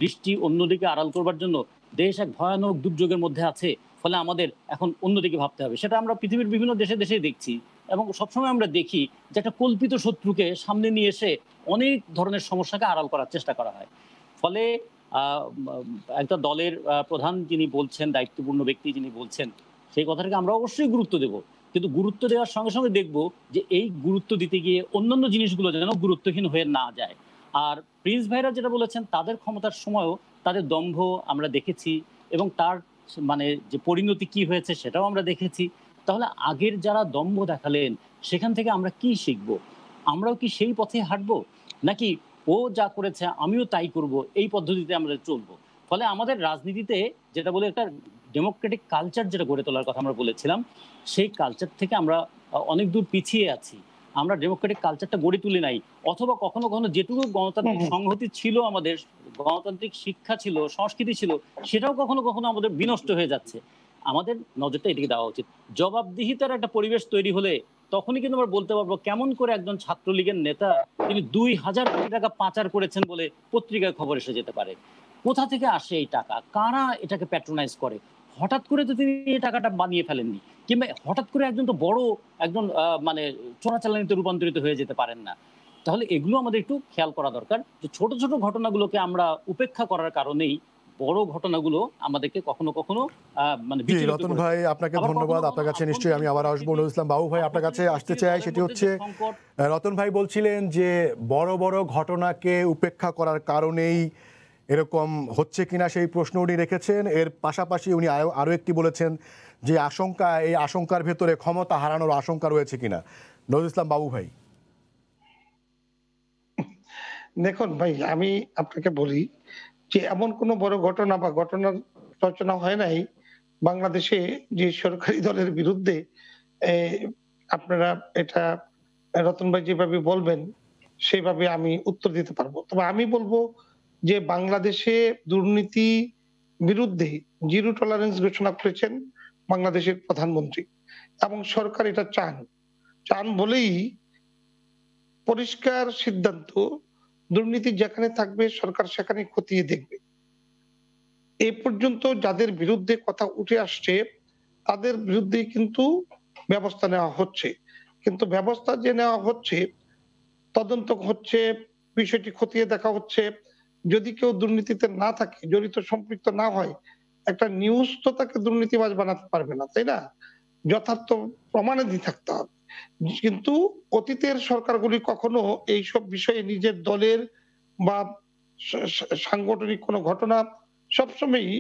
Speaker 4: দৃষ্টি অন্যদিকে আড়াল করবার জন্য দেশ এক ভয়ানক দুর্যোগের মধ্যে আছে। ফলে আমাদের এখন অন্যদিকে ভাবতে হবে। সেটা আমরা পৃথিবীর বিভিন্ন দেশে দেশেই দেখছি এবং সবসময় আমরা দেখি যে একটা কল্পিত শত্রুকে সামনে নিয়ে এসে অনেক ধরনের সমস্যাকে আড়াল করার চেষ্টা করা হয়। ফলে একটা দলের প্রধান যিনি বলছেন, দায়িত্বপূর্ণ ব্যক্তি যিনি বলছেন, সেই কথাটাকে আমরা অবশ্যই গুরুত্ব দেব। কিন্তু গুরুত্ব দেওয়ার সঙ্গে সঙ্গে দেখব যে এই গুরুত্ব দিতে গিয়ে অন্যান্য জিনিসগুলো যেন গুরুত্বহীন হয়ে না যায়। আর প্রিন্স ভাইরা যেটা বলেছেন, তাদের ক্ষমতার সময়ও তাদের দম্ভ আমরা দেখেছি এবং তার মানে যে পরিণতি কি হয়েছে সেটাও আমরা দেখেছি। তাহলে আগের যারা দম্ভ দেখালেন সেখান থেকে আমরা কি শিখব? আমরাও কি সেই পথে হাঁটবো? নাকি ও যা করেছে আমিও তাই করব, এই পদ্ধতিতে আমরা চলবো? ফলে আমাদের রাজনীতিতে যেটা বলে একটা ডেমোক্রেটিক কালচার যেটা গড়ে তোলার কথা আমরা বলেছিলাম, সেই কালচার থেকে আমরা অনেক দূর পিছিয়ে আছি। আমরা ডেমোক্রেটিক কালচারটা গড়ে তুলি নাই। অথবা কখনো, কখনো যেটুকু গণতান্ত্রিক সংহতি ছিল আমাদের, গণতান্ত্রিক শিক্ষা ছিল, সংস্কৃতি ছিল, সেটাও কখনো, কখনো আমাদের বিনষ্ট হয়ে যাচ্ছে। আমাদের নজরটা এদিকে দেওয়া উচিত। জবাবদিহিতার একটা পরিবেশ তৈরি হলে তখনই কিন্তু আমরা বলতে পারবো কেমন করে একজন ছাত্রলীগের নেতা তিনি ২,০০০ কোটি টাকা পাচার করেছেন বলে পত্রিকায় খবর এসে যেতে পারে। কোথা থেকে আসে এই টাকা? কারা এটাকে প্যাট্রোনাইজ করে? হঠাৎ করে তো তিনি এই টাকাটা বানিয়ে ফেলেননি। কিংবা হঠাৎ করে একজন তো বড় একজন মানে চোরাচালানিতে রূপান্তরিত হয়ে যেতে পারেন না। তাহলে এগুলো আমাদের একটু খেয়াল করা দরকার যে ছোট, ছোট ঘটনাগুলোকে আমরা উপেক্ষা করার কারণেই বড় ঘটনাগুলো আমাদেরকে কখনো, কখনো মানে
Speaker 1: জি,
Speaker 4: বিচলিত
Speaker 1: রতন
Speaker 4: করে
Speaker 1: ভাই
Speaker 4: তোলে।
Speaker 1: আপনাকে
Speaker 4: আবার
Speaker 1: ধন্যবাদ।
Speaker 4: কখনো,
Speaker 1: আপনার
Speaker 4: কখনো
Speaker 1: কাছে নিশ্চয়ই আমি আবার আসবো। নজরুল ইসলাম বাবু ভাই আপনার কাছে আসতে চাই, সেটি হচ্ছে
Speaker 4: সংকট।
Speaker 1: রতন ভাই বলছিলেন যে বড় বড় ঘটনাকে উপেক্ষা করার কারণেই এরকম হচ্ছে কিনা সেই প্রশ্ন উনি রেখেছেন। এর পাশাপাশি উনি আরও একটি বলেছেন যে আশঙ্কা, এই আশঙ্কার ভেতরে ক্ষমতা হারানোর আশঙ্কা রয়েছে কিনা। নজরুল ইসলাম বাবু ভাই।
Speaker 2: দেখুন ভাই, আমি আপনাকে বলি যে এমন কোন বড় ঘটনা বা ঘটনার রচনা হয় নাই বাংলাদেশে যে সরকারি দলের বিরুদ্ধে এ আপনারা এটা রতন ভাই যেভাবে বলবেন সেভাবে আমি উত্তর দিতে পারবো। তবে আমি বলব যে বাংলাদেশে দুর্নীতি বিরুদ্ধে জিরো টলারেন্স ঘোষণা করেছেন বাংলাদেশের প্রধানমন্ত্রী, এবং সরকার এটা চান বলেই পরিষ্কার সিদ্ধান্ত, দুর্নীতি যেখানে থাকবে সরকার সেখানে খতিয়ে দেখবে। এ পর্যন্ত যাদের বিরুদ্ধে কথা উঠে আসছে তাদের বিরুদ্ধে কিন্তু ব্যবস্থা নেওয়া হচ্ছে, কিন্তু ব্যবস্থা যে নেওয়া হচ্ছে, তদন্ত হচ্ছে, বিষয়টি খতিয়ে দেখা হচ্ছে। যদি কেউ দুর্নীতিতে না থাকে, জড়িত সম্পৃক্ত না হয়, একটা নিউজ তো তাকে দুর্নীতিবাজ বানাতে পারবে না, তাই না? যথার্থ প্রমাণাদি থাকতে হবে। কিন্তু অতীতের সরকারগুলি কখনো এইসব বিষয়ে নিজের দলের বা সাংগঠনিক কোনো ঘটনা সবসময়ই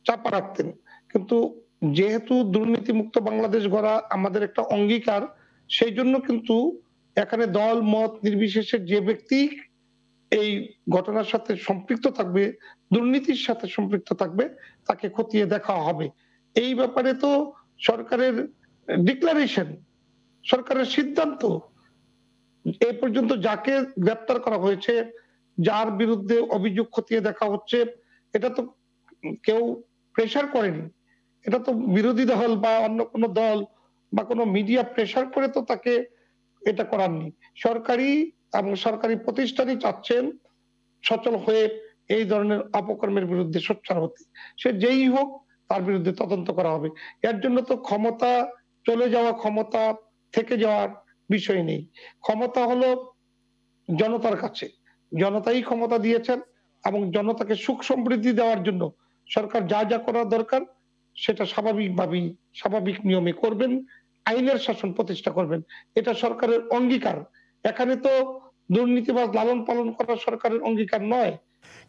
Speaker 2: চাপা রাখতেন। কিন্তু যেহেতু দুর্নীতিমুক্ত বাংলাদেশ গড়া আমাদের একটা অঙ্গীকার, সেই জন্য কিন্তু এখানে দল মত নির্বিশেষে যে ব্যক্তি এই ঘটনার সাথে সম্পৃক্ত থাকবে, দুর্নীতির সাথে সম্পৃক্ত থাকবে, তাকে খতিয়ে দেখা হবে। এই ব্যাপারে তো সরকারের ডিক্লারেশন, সরকারের সিদ্ধান্ত। এ পর্যন্ত যাকে গ্রেপ্তার করা হয়েছে, যার বিরুদ্ধে অভিযোগ খতিয়ে দেখা হচ্ছে, এটা তো কেউ প্রেসার করেনি। এটা তো বিরোধী দল বা অন্য কোনো দল বা কোনো মিডিয়া প্রেসার করে তো তাকে এটা করাননি। সরকারি এবং সরকারি প্রতিষ্ঠানই চাচ্ছেন সচল হয়ে এই ধরনের অপকর্মের বিরুদ্ধে সোচ্চার হতে। সে যেই হোক, তার বিরুদ্ধে তদন্ত করা হবে। এর জন্য তো ক্ষমতা চলে যাওয়া, ক্ষমতা থেকে যাওয়ার বিষয় নেই। ক্ষমতা হলো জনতার কাছে, জনতাই ক্ষমতা দিয়েছেন, এবং জনতাকে সুখ সমৃদ্ধি দেওয়ার জন্য সরকার যা যা করা দরকার সেটা স্বাভাবিকভাবেই স্বাভাবিক নিয়মে করবেন, আইনের শাসন প্রতিষ্ঠা করবেন। এটা সরকারের অঙ্গীকার। এখানে তো দুর্নীতিবাজ লালন পালন করা সরকারের অঙ্গীকার নয়।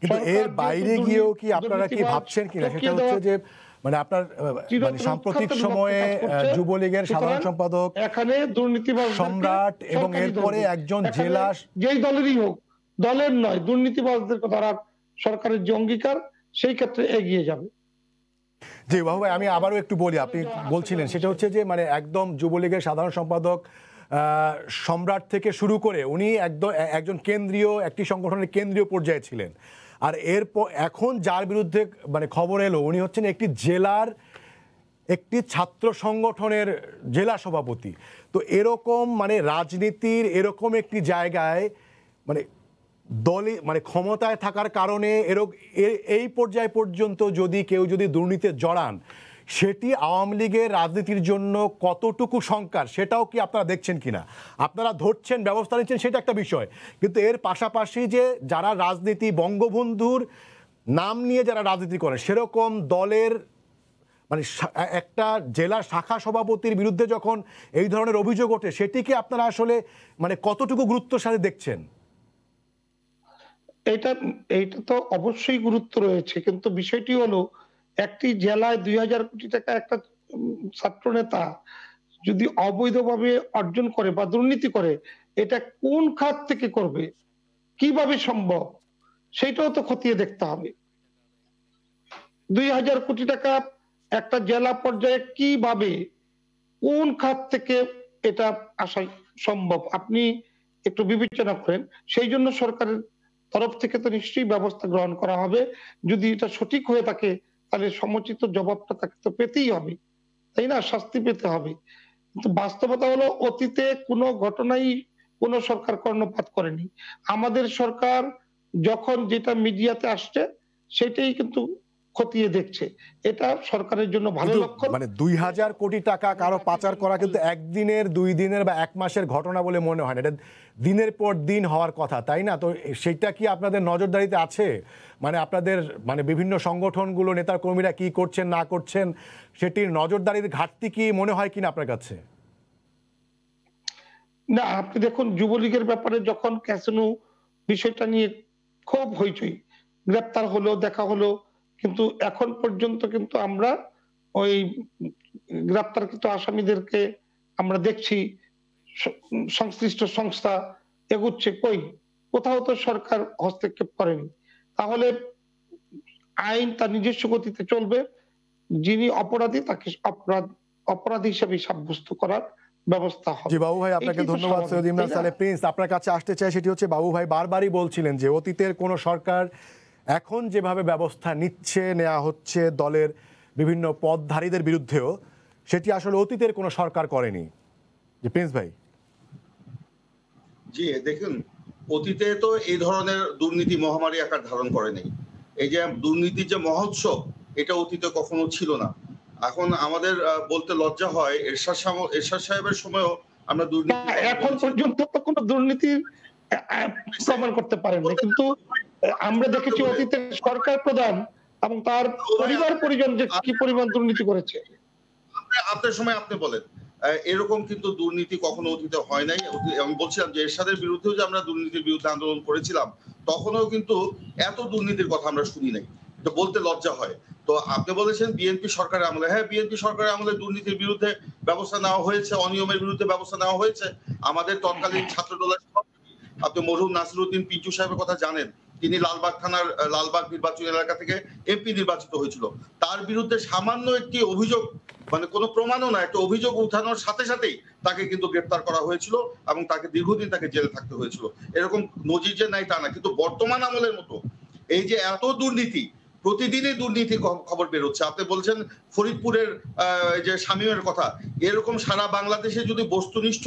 Speaker 1: কিন্তু এর বাইরে গিয়েও কি আপনারা কি ভাবছেন কিনা, সেটা হচ্ছে যে মানে আপনার মানে সাম্প্রতিক সময়ে যুবলীগের সাধারণ সম্পাদক
Speaker 2: এখানে দুর্নীতিবাজ
Speaker 1: সম্রাট এবং এরপরে একজন জেলা,
Speaker 2: যেই দলেরই হোক, দলের নয়, দুর্নীতিবাজদের ধরার সরকারের যে অঙ্গীকার, সেই ক্ষেত্রে এগিয়ে যাবে।
Speaker 1: জি বাবু ভাই, আমি আবারও একটু বলি, আপনি বলছিলেন সেটা হচ্ছে যে মানে একদম যুবলীগের সাধারণ সম্পাদক সম্রাট থেকে শুরু করে উনি একজন কেন্দ্রীয়, একটি সংগঠনের কেন্দ্রীয় পর্যায়ে ছিলেন, আর এরপর এখন যার বিরুদ্ধে মানে খবর এলো উনি হচ্ছেন একটি জেলার একটি ছাত্র সংগঠনের জেলা সভাপতি। তো এরকম মানে রাজনীতির এরকম একটি জায়গায় মানে দলে মানে ক্ষমতায় থাকার কারণে এই পর্যায় পর্যন্ত যদি কেউ যদি দুর্নীতিতে জড়ান, সেটি আওয়ামী লীগের রাজনীতির জন্য কতটুকু সংকার, সেটাও কি আপনারা দেখছেন কিনা? আপনারা ধরছেন, ব্যবস্থা নিচ্ছেন, সেটা একটা বিষয়, কিন্তু এর পাশাপাশি যে যারা রাজনীতি, বঙ্গবন্ধুর নাম নিয়ে যারা রাজনীতি করেন, সেরকম দলের মানে একটা জেলার শাখা সভাপতির বিরুদ্ধে যখন এই ধরনের অভিযোগ ওঠে, সেটিকে আপনারা আসলে মানে কতটুকু গুরুত্বের সাথে দেখছেন?
Speaker 2: এইটা তো অবশ্যই গুরুত্ব রয়েছে, কিন্তু বিষয়টি হলো একটি জেলায় ২০০০ কোটি টাকা একটা ছাত্র নেতা যদি অবৈধভাবে অর্জন করে বা দুর্নীতি করে, এটা কোন খাত থেকে করবে, কিভাবে সম্ভব, সেটাও তো খতিয়ে দেখতে হবে। ২০০০ কোটি টাকা একটা জেলা পর্যায়ে কিভাবে, কোন খাত থেকে এটা আসা সম্ভব, আপনি একটু বিবেচনা করেন। সেই জন্য সরকারের তরফ থেকে তো নিশ্চয়ই ব্যবস্থা গ্রহণ করা হবে। যদি এটা সঠিক হয়ে থাকে, তাহলে সমুচিত জবাবটা তাকে তো পেতেই হবে, তাই না? শাস্তি পেতে হবে। কিন্তু বাস্তবতা হলো অতীতে কোনো ঘটনাই কোনো সরকার কর্ণপাত করেনি। আমাদের সরকার যখন যেটা মিডিয়াতে আসছে সেটাই কিন্তু খতিয়ে দেখছে। এটা সরকারের জন্য ভালো লক্ষণ।
Speaker 1: মানে ২০০০ কোটি টাকা কারো পাচার করা কিন্তু একদিনের, ২ দিনের বা ১ মাসের ঘটনা বলে মনে হয় না, এটা দিনের পর দিন হওয়ার কথা, তাই না? তো সেটা কি আপনাদের নজরদারিতে আছে? মানে আপনাদের মানে বিভিন্ন সংগঠনগুলো, নেতা কর্মীরা কি করছেন না করছেন, সেটির নজরদারির ঘাটতি কি মনে হয় কিনা আপনার কাছে?
Speaker 2: না, আপনি দেখুন, যুবলীগের ব্যাপারে যখন ক্যাসিনো বিষয়টা নিয়ে খুব হইচই, গ্রেপ্তার হলো, দেখা হলো, কিন্তু এখন পর্যন্ত কিন্তু আমরা ওই গ্রেপ্তারকৃত আসামিদেরকে আমরা দেখছি সংশ্লিষ্ট সংস্থা এগুচ্ছে, কই কোথাও তো সরকার হস্তক্ষেপ করেনি। তাহলে আইন তার নিজস্ব গতিতে চলবে, যিনি অপরাধী তাকে অপরাধী হিসেবে সাব্যস্ত করার ব্যবস্থা হবে।
Speaker 1: জি বাবু ভাই, আপনাকে ধন্যবাদ। সৈয়দ ইমরান সালেহ প্রিন্স, আপনার কাছে আসতে চাই, সেটি হচ্ছে বাবু ভাই বারবারই বলছিলেন যে অতীতের কোনো সরকার এখন যেভাবে ব্যবস্থা নেওয়া হচ্ছে দলের বিভিন্ন পদধারীদের বিরুদ্ধেও, সেটি আসলে অতীতের কোনো সরকার করেনি। যে প্রিন্স ভাই।
Speaker 3: জি দেখুন, অতীতে তো এই ধরনের দুর্নীতি মহামারী আকার ধারণ করেনি। এই যে দুর্নীতির যে মহোৎসব, এটা অতীতে কখনো ছিল না। এখন আমাদের বলতে লজ্জা হয়, এরশাদ সাহেবের সময়ও আমরা দুর্নীতি
Speaker 2: এখন পর্যন্ত তো কোনো দুর্নীতির প্রমাণ করতে পারেননি, কিন্তু আমরা দেখেছি অতীতের সরকার প্রধান এবং তার পরিবার পরিজন যে কি পরিমাণ দুর্নীতি করেছে।
Speaker 3: আপনার সময় আপনি বলেন, এরকম কিন্তু দুর্নীতি কখনো অতীতে হয় নাই। আমি বলছিলাম যে এরশাদের বিরুদ্ধেও যে আমরা দুর্নীতির বিরুদ্ধে আন্দোলন করেছিলাম, তখনও কিন্তু এত দুর্নীতির কথা আমরা শুনি নাই। তো বলতে লজ্জা হয়। তো আপনি বলেছেন বিএনপি সরকারের আমলে, হ্যাঁ বিএনপি সরকারের আমলে দুর্নীতির বিরুদ্ধে ব্যবস্থা নেওয়া হয়েছে, অনিয়মের বিরুদ্ধে ব্যবস্থা নেওয়া হয়েছে। আমাদের তৎকালীন ছাত্রদলের আপনি মরহুম নাসিরউদ্দিন পিন্টু সাহেবের কথা জানেন, তিনি লালবাগ থানার লালবাগ নির্বাচনী এলাকা থেকে এমপি নির্বাচিত হয়েছিল। তার বিরুদ্ধে সামান্য একটি অভিযোগ, মানে কোনো প্রমাণও না, একটা অভিযোগ উঠানোর সাথে সাথেই তাকে কিন্তু গ্রেপ্তার করা হয়েছিল এবং তাকে দীর্ঘদিন তাকে জেলে থাকতে হয়েছিল। এরকম নজির যে নাই তা না, কিন্তু বর্তমান আমলের মতো এই যে এত দুর্নীতি, প্রতিদিনই দুর্নীতি খবর বেরোচ্ছে। আপনি বলছেন ফরিদপুরের যে শামীমের কথা, এরকম সারা বাংলাদেশে যদি বস্তুনিষ্ঠ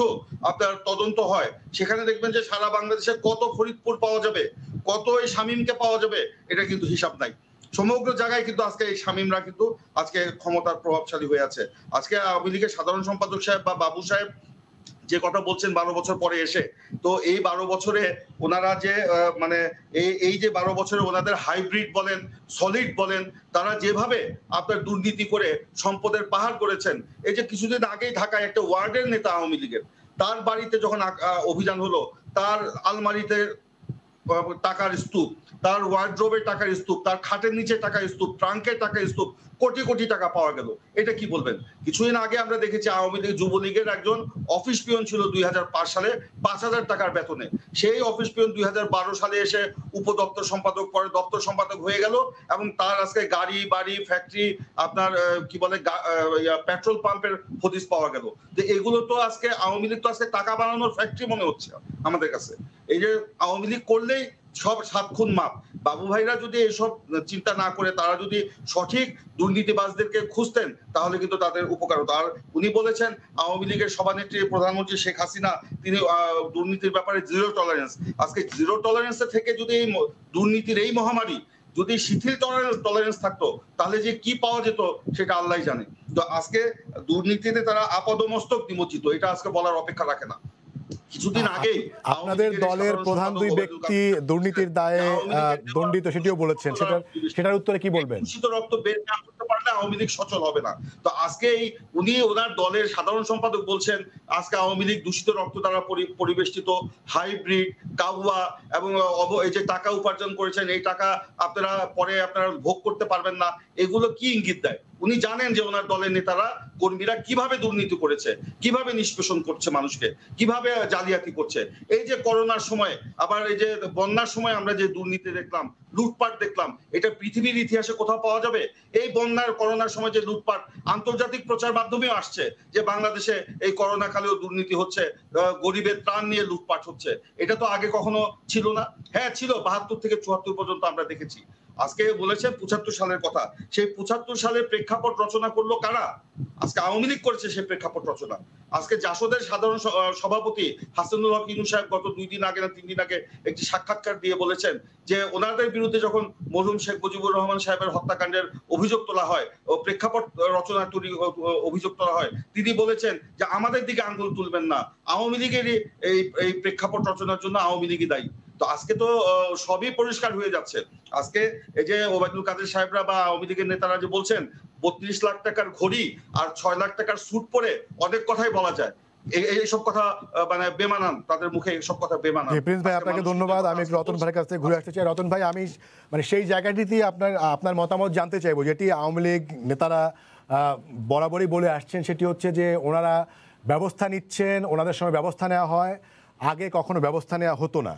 Speaker 3: আপনার তদন্ত হয়, সেখানে দেখবেন যে সারা বাংলাদেশে কত ফরিদপুর পাওয়া যাবে, কত এই শামীমকে পাওয়া যাবে, এটা কিন্তু হিসাব নাই। সমগ্র জায়গায় কিন্তু আজকে এই শামীমরা কিন্তু আজকে ক্ষমতার প্রভাবশালী হয়ে আছে। আজকে আওয়ামী লীগের সাধারণ সম্পাদক সাহেব বা বাবু সাহেব যে কথা বলছেন 12 বছর পরে এসে, তো এই 12 বছরে ওনারা যে মানে এই যে 12 বছরে ওনাদের হাইব্রিড বলেন, সলিড বলেন, তারা যেভাবে আপনার দুর্নীতি করে সম্পদের পাহাড় করেছেন। এই যে কিছুদিন আগেই ঢাকায় একটা ওয়ার্ডের নেতা আওয়ামী লীগের, তার বাড়িতে যখন অভিযান হলো, তার আলমারিতে টাকার স্তূপ, তার ওয়ার্ড্রোবের টাকার স্তূপ, তার খাটের নিচে টাকার স্তূপ, ট্রাঙ্কের টাকার স্তূপ, কোটি কোটি টাকা পাওয়া গেল। এটা কি বলবেন? কিছুদিন আগে আমরা দেখেছি আওয়ামী লীগ যুবলীগের একজন অফিস পিয়ন ছিল 2005 সালে 5,000 টাকার বেতনে। সেই অফিস পিয়ন 2012 সালে এসে উপদপ্তর সম্পাদক, পরে দপ্তর সম্পাদক হয়ে গেল এবং তার আজকে গাড়ি বাড়ি ফ্যাক্টরি আপনার কি বলে পেট্রোল পাম্পের হদিস পাওয়া গেল। যে এগুলো তো আজকে আওয়ামী লীগ তো আজকে টাকা বানানোর ফ্যাক্টরি মনে হচ্ছে আমাদের কাছে। এই যে আওয়ামী লীগ করলেই সব 7 খুন মাপ। বাবু ভাইরা যদি এসব চিন্তা না করে তারা যদি সঠিক দুর্নীতিবাজদেরকে খুঁজতেন, তাহলে কিন্তু তাদের উপকার হতো। আর উনি বলেছেন আওয়ামী লীগের সভানেত্রী প্রধানমন্ত্রী শেখ হাসিনা তিনি দুর্নীতির ব্যাপারে জিরো টলারেন্স। আজকে জিরো টলারেন্স থেকে যদি এই দুর্নীতির এই মহামারী যদি শিথিল টলারেন্স থাকতো, তাহলে যে কি পাওয়া যেত সেটা আল্লাহ জানে। তো আজকে দুর্নীতিতে তারা আপাদমস্তক নিমজ্জিত, এটা আজকে বলার অপেক্ষা রাখে না। কিছুদিন আগে
Speaker 1: আপনাদের দলের প্রধান দুই ব্যক্তি দুর্নীতির দায়ে দণ্ডিত, সেটিও বলেছেন, সেটার উত্তরে কি বলবেন?
Speaker 3: দূষিত রক্ত বের না করতে পারলে আওয়ামী লীগ সচল হবে না। তো আজকে উনি ওনার দলের সাধারণ সম্পাদক বলছেন আজকে আওয়ামী লীগ দূষিত রক্ত দ্বারা পরিবেষ্টিত, হাইব্রিড, কাউয়া এবং এই যে টাকা উপার্জন করেছেন, এই টাকা আপনারা পরে আপনারা ভোগ করতে পারবেন না। এগুলো কি ইঙ্গিত দেয়? উনি জানেন যে ওনার দলের নেতারা কর্মীরা কিভাবে দুর্নীতি করেছে, কিভাবে নিষ্পেষণ করছে মানুষকে, কিভাবে জালিয়াতি করছে। এই যে করোনার সময়, আবার এই যে বন্যার সময় আমরা যে দুর্নীতি দেখলাম, লুটপাট দেখলাম, এটা পৃথিবীর ইতিহাসে কোথাও পাওয়া যাবে? এই বন্যার করোনার সময় যে লুটপাট, আন্তর্জাতিক প্রচার মাধ্যমেও আসছে যে বাংলাদেশে এই করোনা কালেও দুর্নীতি হচ্ছে, গরিবের ত্রাণ নিয়ে লুটপাট হচ্ছে। এটা তো আগে কখনো ছিল না। হ্যাঁ ছিল, 72 থেকে 74 পর্যন্ত আমরা দেখেছি। আজকে বলেছেন 75 সালের কথা, সেই 75 সালের প্রেক্ষাপট রচনা করলো কারা? আজকে আওয়ামী লীগ করেছে সেই প্রেক্ষাপট রচনা। আজকে জাসদের সাধারণ সভাপতি হাসানুল হক ইনু সাহেব গত 2 দিন আগে না 3 দিন আগে একটি সাক্ষাৎকার দিয়ে বলেছেন যে ওনাদের বিরুদ্ধে যখন মরহুম শেখ মুজিবুর রহমান সাহেবের হত্যাকাণ্ডের অভিযোগ তোলা হয় ও প্রেক্ষাপট রচনা অভিযোগ তোলা হয়, তিনি বলেছেন যে আমাদের দিকে আঙ্গুল তুলবেন না, আওয়ামী লীগের এই প্রেক্ষাপট রচনার জন্য আওয়ামী লীগই দায়ী। তো আজকে তো সবই পরিষ্কার হয়ে যাচ্ছে। আজকে এই যে ওবায়দুল কাদের সাহেবরা বা আওয়ামী লীগের নেতারা যে বলছেন 32 লাখ টাকার ঘড়ি আর 6 লাখ টাকার স্যুট পরে অনেক কথাই বলা যায়, এইসব কথা মানে বেমানান, তাদের মুখে এইসব কথা বেমানান।
Speaker 1: প্রিন্স ভাই আপনাকে ধন্যবাদ। আমি রতন ভাইয়ের কাছ থেকে ঘুরে আসতে চাই। রতন ভাই, আমি মানে সেই জায়গাটিতে আপনার মতামত জানতে চাইবো, যেটি আওয়ামী লীগ নেতারা বরাবরই বলে আসছেন, সেটি হচ্ছে যে ওনারা ব্যবস্থা নিচ্ছেন, ওনাদের সময় ব্যবস্থা নেওয়া হয়, আগে কখনো ব্যবস্থা নেওয়া হতো না।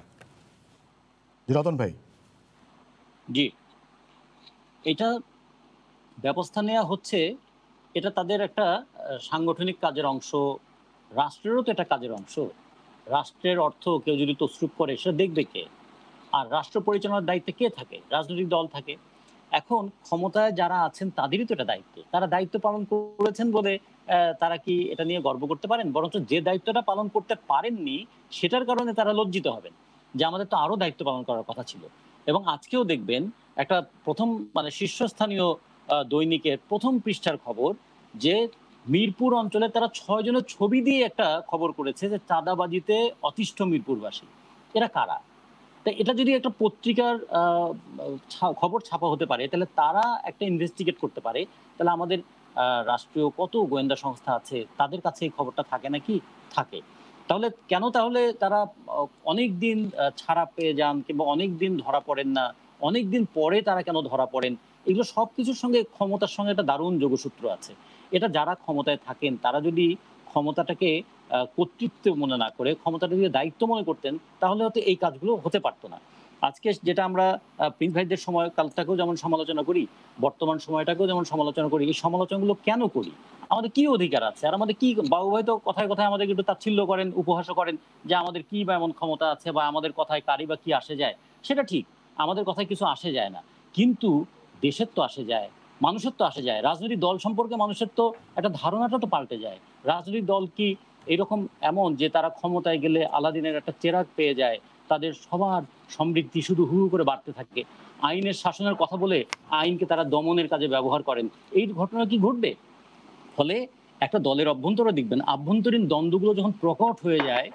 Speaker 1: রতন ভাই।
Speaker 4: জি, এটা ব্যবস্থা নেওয়া হচ্ছে, এটা তাদের একটা সাংগঠনিক কাজের অংশ, রাষ্ট্রেরও তো এটা কাজের অংশ। রাষ্ট্রের অর্থ কেউ যদি তছরূপ করে সেটা দেখবে কে? আর রাষ্ট্র পরিচালনার দায়িত্বে কে থাকে? রাজনৈতিক দল থাকে। এখন ক্ষমতায় যারা আছেন তাদেরই তো এটা দায়িত্ব। তারা দায়িত্ব পালন করেছেন বলে তারা কি এটা নিয়ে গর্ব করতে পারেন? বরঞ্চ যে দায়িত্বটা পালন করতে পারেননি সেটার কারণে তারা লজ্জিত হবেন। যে আমাদের তো আরো দায়িত্ব পালন করার কথা ছিল। এবং আজকেও দেখবেন একটা ১ম মানে শীর্ষস্থানীয় দৈনিকের ১ম পৃষ্ঠার খবর যে মিরপুর অঞ্চলে তারা ৬ জনের ছবি দিয়ে একটা খবর করেছে যে চাঁদাবাজিতে অতিষ্ঠ মিরপুরবাসী। এরা কারা? তা এটা যদি একটা পত্রিকার খবর ছাপা হতে পারে তাহলে তারা একটা ইনভেস্টিগেট করতে পারে। তাহলে আমাদের রাষ্ট্রীয় কত গোয়েন্দা সংস্থা আছে তাদের কাছে এই খবরটা থাকে নাকি? থাকে। তাহলে কেন তাহলে তারা অনেকদিন ছাড়া পেয়ে যান কিংবা অনেকদিন ধরা পড়েন না? অনেকদিন পরে তারা কেন ধরা পড়েন? এগুলো সবকিছুর সঙ্গে ক্ষমতার সঙ্গে একটা দারুণ যোগসূত্র আছে। এটা যারা ক্ষমতায় থাকেন তারা যদি ক্ষমতাটাকে কর্তৃত্ব মনে না করে ক্ষমতাটা যদি দায়িত্ব মনে করতেন তাহলে হয়তো এই কাজগুলো হতে পারত না। আজকে যেটা আমরা প্রিন্স ভাইদের সময়কালটাকেও যেমন সমালোচনা করি, বর্তমান সময়টাকেও যেমন সমালোচনা করি, এই সমালোচনাগুলো কেন করি? আমাদের কি অধিকার আছে? আর আমাদের কি বাবু ভাই তো কথায়, কথায় আমাদেরকে একটু তাচ্ছিল্য করেন, উপহাসও করেন যে আমাদের কি বা এমন ক্ষমতা আছে বা আমাদের কথায় কারই বা কি আসে যায়? সেটা ঠিক। আমাদের কথায় কিছু আসে যায় না। কিন্তু দেশের তো আসে যায়, মানুষের তো আসে যায়। রাজনৈতিক দল সম্পর্কে মানুষের তো একটা ধারণাটা তো পাল্টে যায়। রাজনৈতিক দল কি এরকম এমন যে তারা ক্ষমতায় গেলে আলাদিনের একটা চেরাগ পেয়ে যায়, তাদের সবার সমৃদ্ধি শুধু হু, হু করে বাড়তে থাকে। আইনের শাসনের কথা বলে আইনকে তারা দমনের কাজে ব্যবহার করেন। এই ঘটনা কি ঘটবে? ফলে একটা দলের অভ্যন্তরে দেখবেন আভ্যন্তরীণ দ্বন্দ্বগুলো যখন প্রকট হয়ে যায়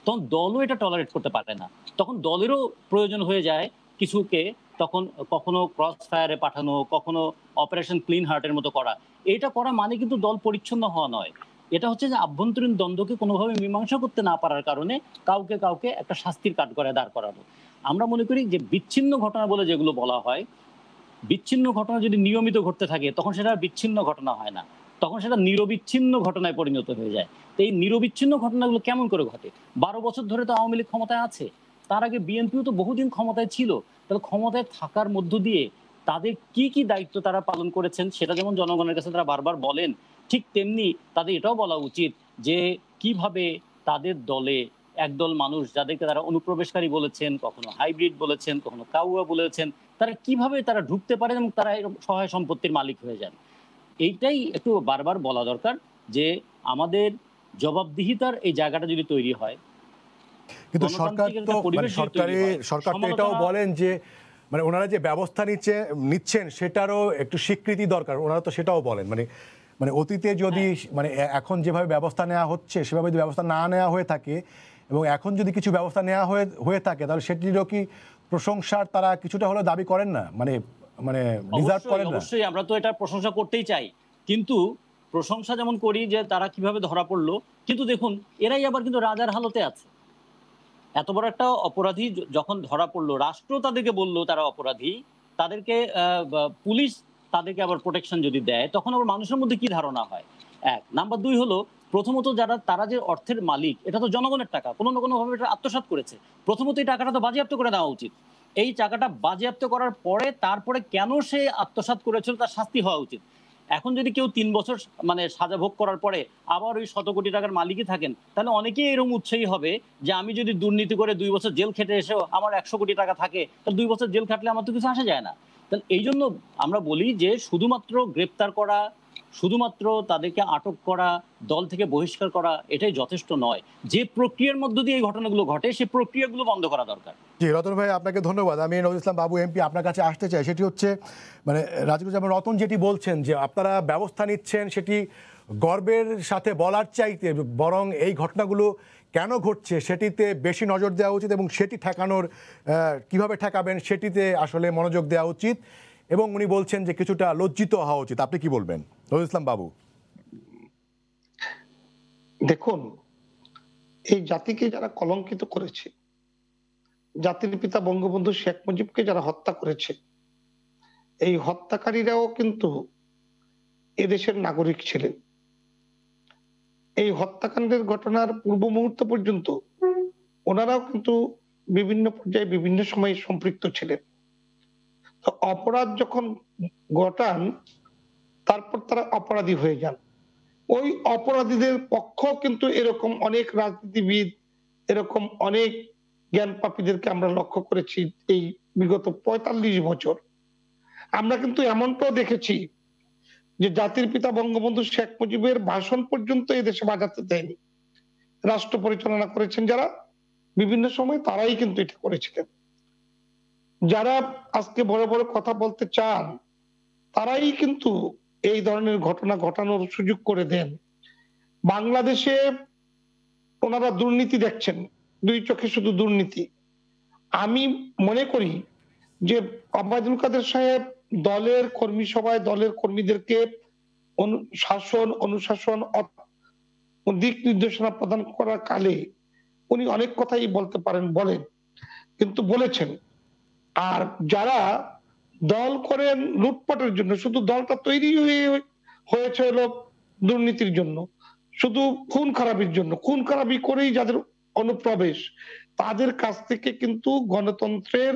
Speaker 4: তখন দলও এটা টলারেট করতে পারে না। তখন দলেরও প্রয়োজন হয়ে যায় কিছুকে তখন কখনো ক্রস ফায়ারে পাঠানো, কখনো অপারেশন ক্লিন হার্টের মতো করা। এটা করা মানে কিন্তু দল পরিচ্ছন্ন হওয়া নয়। এটা হচ্ছে যে আভ্যন্তরীণ দ্বন্দ্বকে কোনোভাবে মীমাংসা করতে না পারার কারণে কাউকে একটা শাস্তির কাঠগড়ায় দাঁড় করানো। আমরা মনে করি যে বিচ্ছিন্ন ঘটনা বলে যেগুলো বলা হয়, বিচ্ছিন্ন ঘটনা যদি নিয়মিত ঘটতে থাকে তখন সেটা বিচ্ছিন্ন ঘটনা হয় না। তখন সেটা নিরবিচ্ছিন্ন ঘটনায় পরিণত হয়ে যায়। তো এই নিরবিচ্ছিন্ন ঘটনাগুলো কেমন করে ঘটে? ১২ বছর ধরে তো আওয়ামী লীগ ক্ষমতায় আছে। তার আগে বিএনপিও তো বহুদিন ক্ষমতায় ছিল। তাহলে ক্ষমতায় থাকার মধ্য দিয়ে তাদের কি দায়িত্ব তারা পালন করেছেন সেটা যেমন জনগণের কাছে তারা বারবার বলেন, ঠিক তেমনি তাদের এটাও বলা উচিত যে কিভাবে তাদের দলে একদল মানুষ যাদেরকে তারা অনুপ্রবেশকারী বলেছেন, কখনো হাইব্রিড বলেছেন, কখনো কাউয়া বলেছেন, তারা কিভাবে তারা ঢুকতে পারেন এবং তারা এরকম সহায় সম্পত্তির মালিক হয়ে যান। এইটাই একটু বারবার বলা দরকার যে আমাদের জবাবদিহিতার এই জায়গাটা যদি তৈরি হয়,
Speaker 1: কিন্তু সরকার
Speaker 4: গণতান্ত্রিক
Speaker 1: তো
Speaker 4: একটা পরিবেশ যদি তৈরি হয়,
Speaker 1: সরকার তো এটাও
Speaker 4: সমালোচনা
Speaker 1: বলেন যে মানে ওনারা যে ব্যবস্থা নিচ্ছেন সেটারও একটু স্বীকৃতি দরকার, ওনারা তো সেটাও বলেন। মানে মানে অতীতে যদি মানে এখন যেভাবে ব্যবস্থা নেওয়া হচ্ছে সেভাবে যদি ব্যবস্থা না নেওয়া হয়ে থাকে এবং এখন যদি কিছু ব্যবস্থা নেওয়া হয়ে থাকে তাহলে সেটিরও কি প্রশংসার তারা কিছুটা হলেও দাবি করেন না, মানে মানে ডিজার্ভ করেন না?
Speaker 4: অবশ্যই আমরা তো এটা প্রশংসা করতেই চাই। কিন্তু প্রশংসা যেমন করি যে তারা কিভাবে ধরা পড়লো, কিন্তু দেখুন এরাই আবার কিন্তু রাজার হালতে আছে। এত বড় একটা অপরাধী যখন ধরা পড়লো, রাষ্ট্র তাদেরকে বলল তারা অপরাধী, তাদেরকে পুলিশ তাদেরকে আবার প্রোটেকশন যদি দেয়, তখন আবার মানুষের মধ্যে কি ধারণা হয়? এক নাম্বার ২ হলো প্রথমত তারা যে অর্থের মালিক, এটা তো জনগণের টাকা, কোনো না কোনো ভাবে এটা আত্মসাৎ করেছে। প্রথমত এই টাকাটা তো বাজেয়াপ্ত করে দেওয়া উচিত। এই টাকাটা বাজেয়াপ্ত করার পরে তারপরে কেন সে আত্মসাৎ করেছিল তার শাস্তি হওয়া উচিত। এখন যদি কেউ ৩ বছর মানে সাজা ভোগ করার পরে আবার ওই শত কোটি টাকার মালিকই থাকেন, তাহলে অনেকেই এরকম উৎসাহী হবে যে আমি যদি দুর্নীতি করে ২ বছর জেল খেটে এসেও আমার ১০০ কোটি টাকা থাকে, তাহলে ২ বছর জেল খাটলে আমার তো কিছু আসা যায় না। তাহলে এই জন্য আমরা বলি যে শুধুমাত্র গ্রেপ্তার করা, শুধুমাত্র তাদেরকে আটক করা, দল থেকে বহিষ্কার করা এটাই যথেষ্ট নয়। যে প্রক্রিয়ার মধ্য দিয়ে এই ঘটনাগুলো ঘটে সেই প্রক্রিয়াগুলো বন্ধ করা দরকার।
Speaker 1: জি রতন ভাই, আপনাকে ধন্যবাদ। আমি নজরুল ইসলাম বাবু এমপি আপনার কাছে আসতে চাই, সেটি হচ্ছে মানে রাজিকুজ্জামান রতন যেটি বলছেন যে আপনারা ব্যবস্থা নিচ্ছেন সেটি গর্বের সাথে বলার চাইতে বরং এই ঘটনাগুলো কেন ঘটছে সেটিতে বেশি নজর দেওয়া উচিত এবং সেটি ঠেকানোর কিভাবে ঠেকাবেন সেটিতে আসলে মনোযোগ দেওয়া উচিত, এবং উনি বলছেন যে কিছুটা লজ্জিত হওয়া উচিত। আপনি কি বলবেন নজরুল ইসলাম বাবু?
Speaker 5: দেখুন, এই জাতিকে যারা কলঙ্কিত করেছে, জাতির পিতা বঙ্গবন্ধু শেখ মুজিবকে যারা হত্যা করেছে, এই হত্যাকারীরাও কিন্তু এদেশের নাগরিক ছিলেন। এই হত্যাকাণ্ডের ঘটনার পূর্ব মুহূর্ত পর্যন্ত ওনারাও কিন্তু বিভিন্ন পর্যায়ে বিভিন্ন সময়ে সম্পৃক্ত ছিলেন। তো অপরাধ যখন ঘটান তারপর তারা অপরাধী হয়ে যান। ওই অপরাধীদের পক্ষ কিন্তু এরকম অনেক রাজনীতিবিদ, এরকম অনেক জ্ঞান পাপীদেরকে আমরা লক্ষ্য করেছি এই বিগত ৪৫ বছর। আমরা কিন্তু এমনটাও দেখেছি যে জাতির পিতা বঙ্গবন্ধু শেখ মুজিবের ভাষণ পর্যন্ত এই দেশে বাজাতে দেয়নি। রাষ্ট্র পরিচালনা করেছেন যারা বিভিন্ন সময় তারাই কিন্তু এটা করেছিলেন। যারা আজকে বড় বড় কথা বলতে চান তারাই কিন্তু এই ধরনের ঘটনা ঘটানোর সুযোগ করে দেন। বাংলাদেশে ওনারা দুর্নীতি দেখছেন, ২ চোখে শুধু দুর্নীতি। আমি মনে করি যে ওবায়দুল কাদের সাহেব দলের কর্মী সভায় দলের কর্মীদেরকে শাসন অনুশাসন দিক নির্দেশনা প্রদান করার কালে উনি অনেক কথাই বলতে পারেন, বলেন, কিন্তু বলেছেন। আর যারা দল করেন লুটপাটের জন্য, শুধু দলটা তৈরি হয়েছে হলো দুর্নীতির জন্য, শুধু খুন খারাপির জন্য, খুন খারাপি করেই যাদের অনুপ্রবেশ, তাদের কাছ থেকে কিন্তু গণতন্ত্রের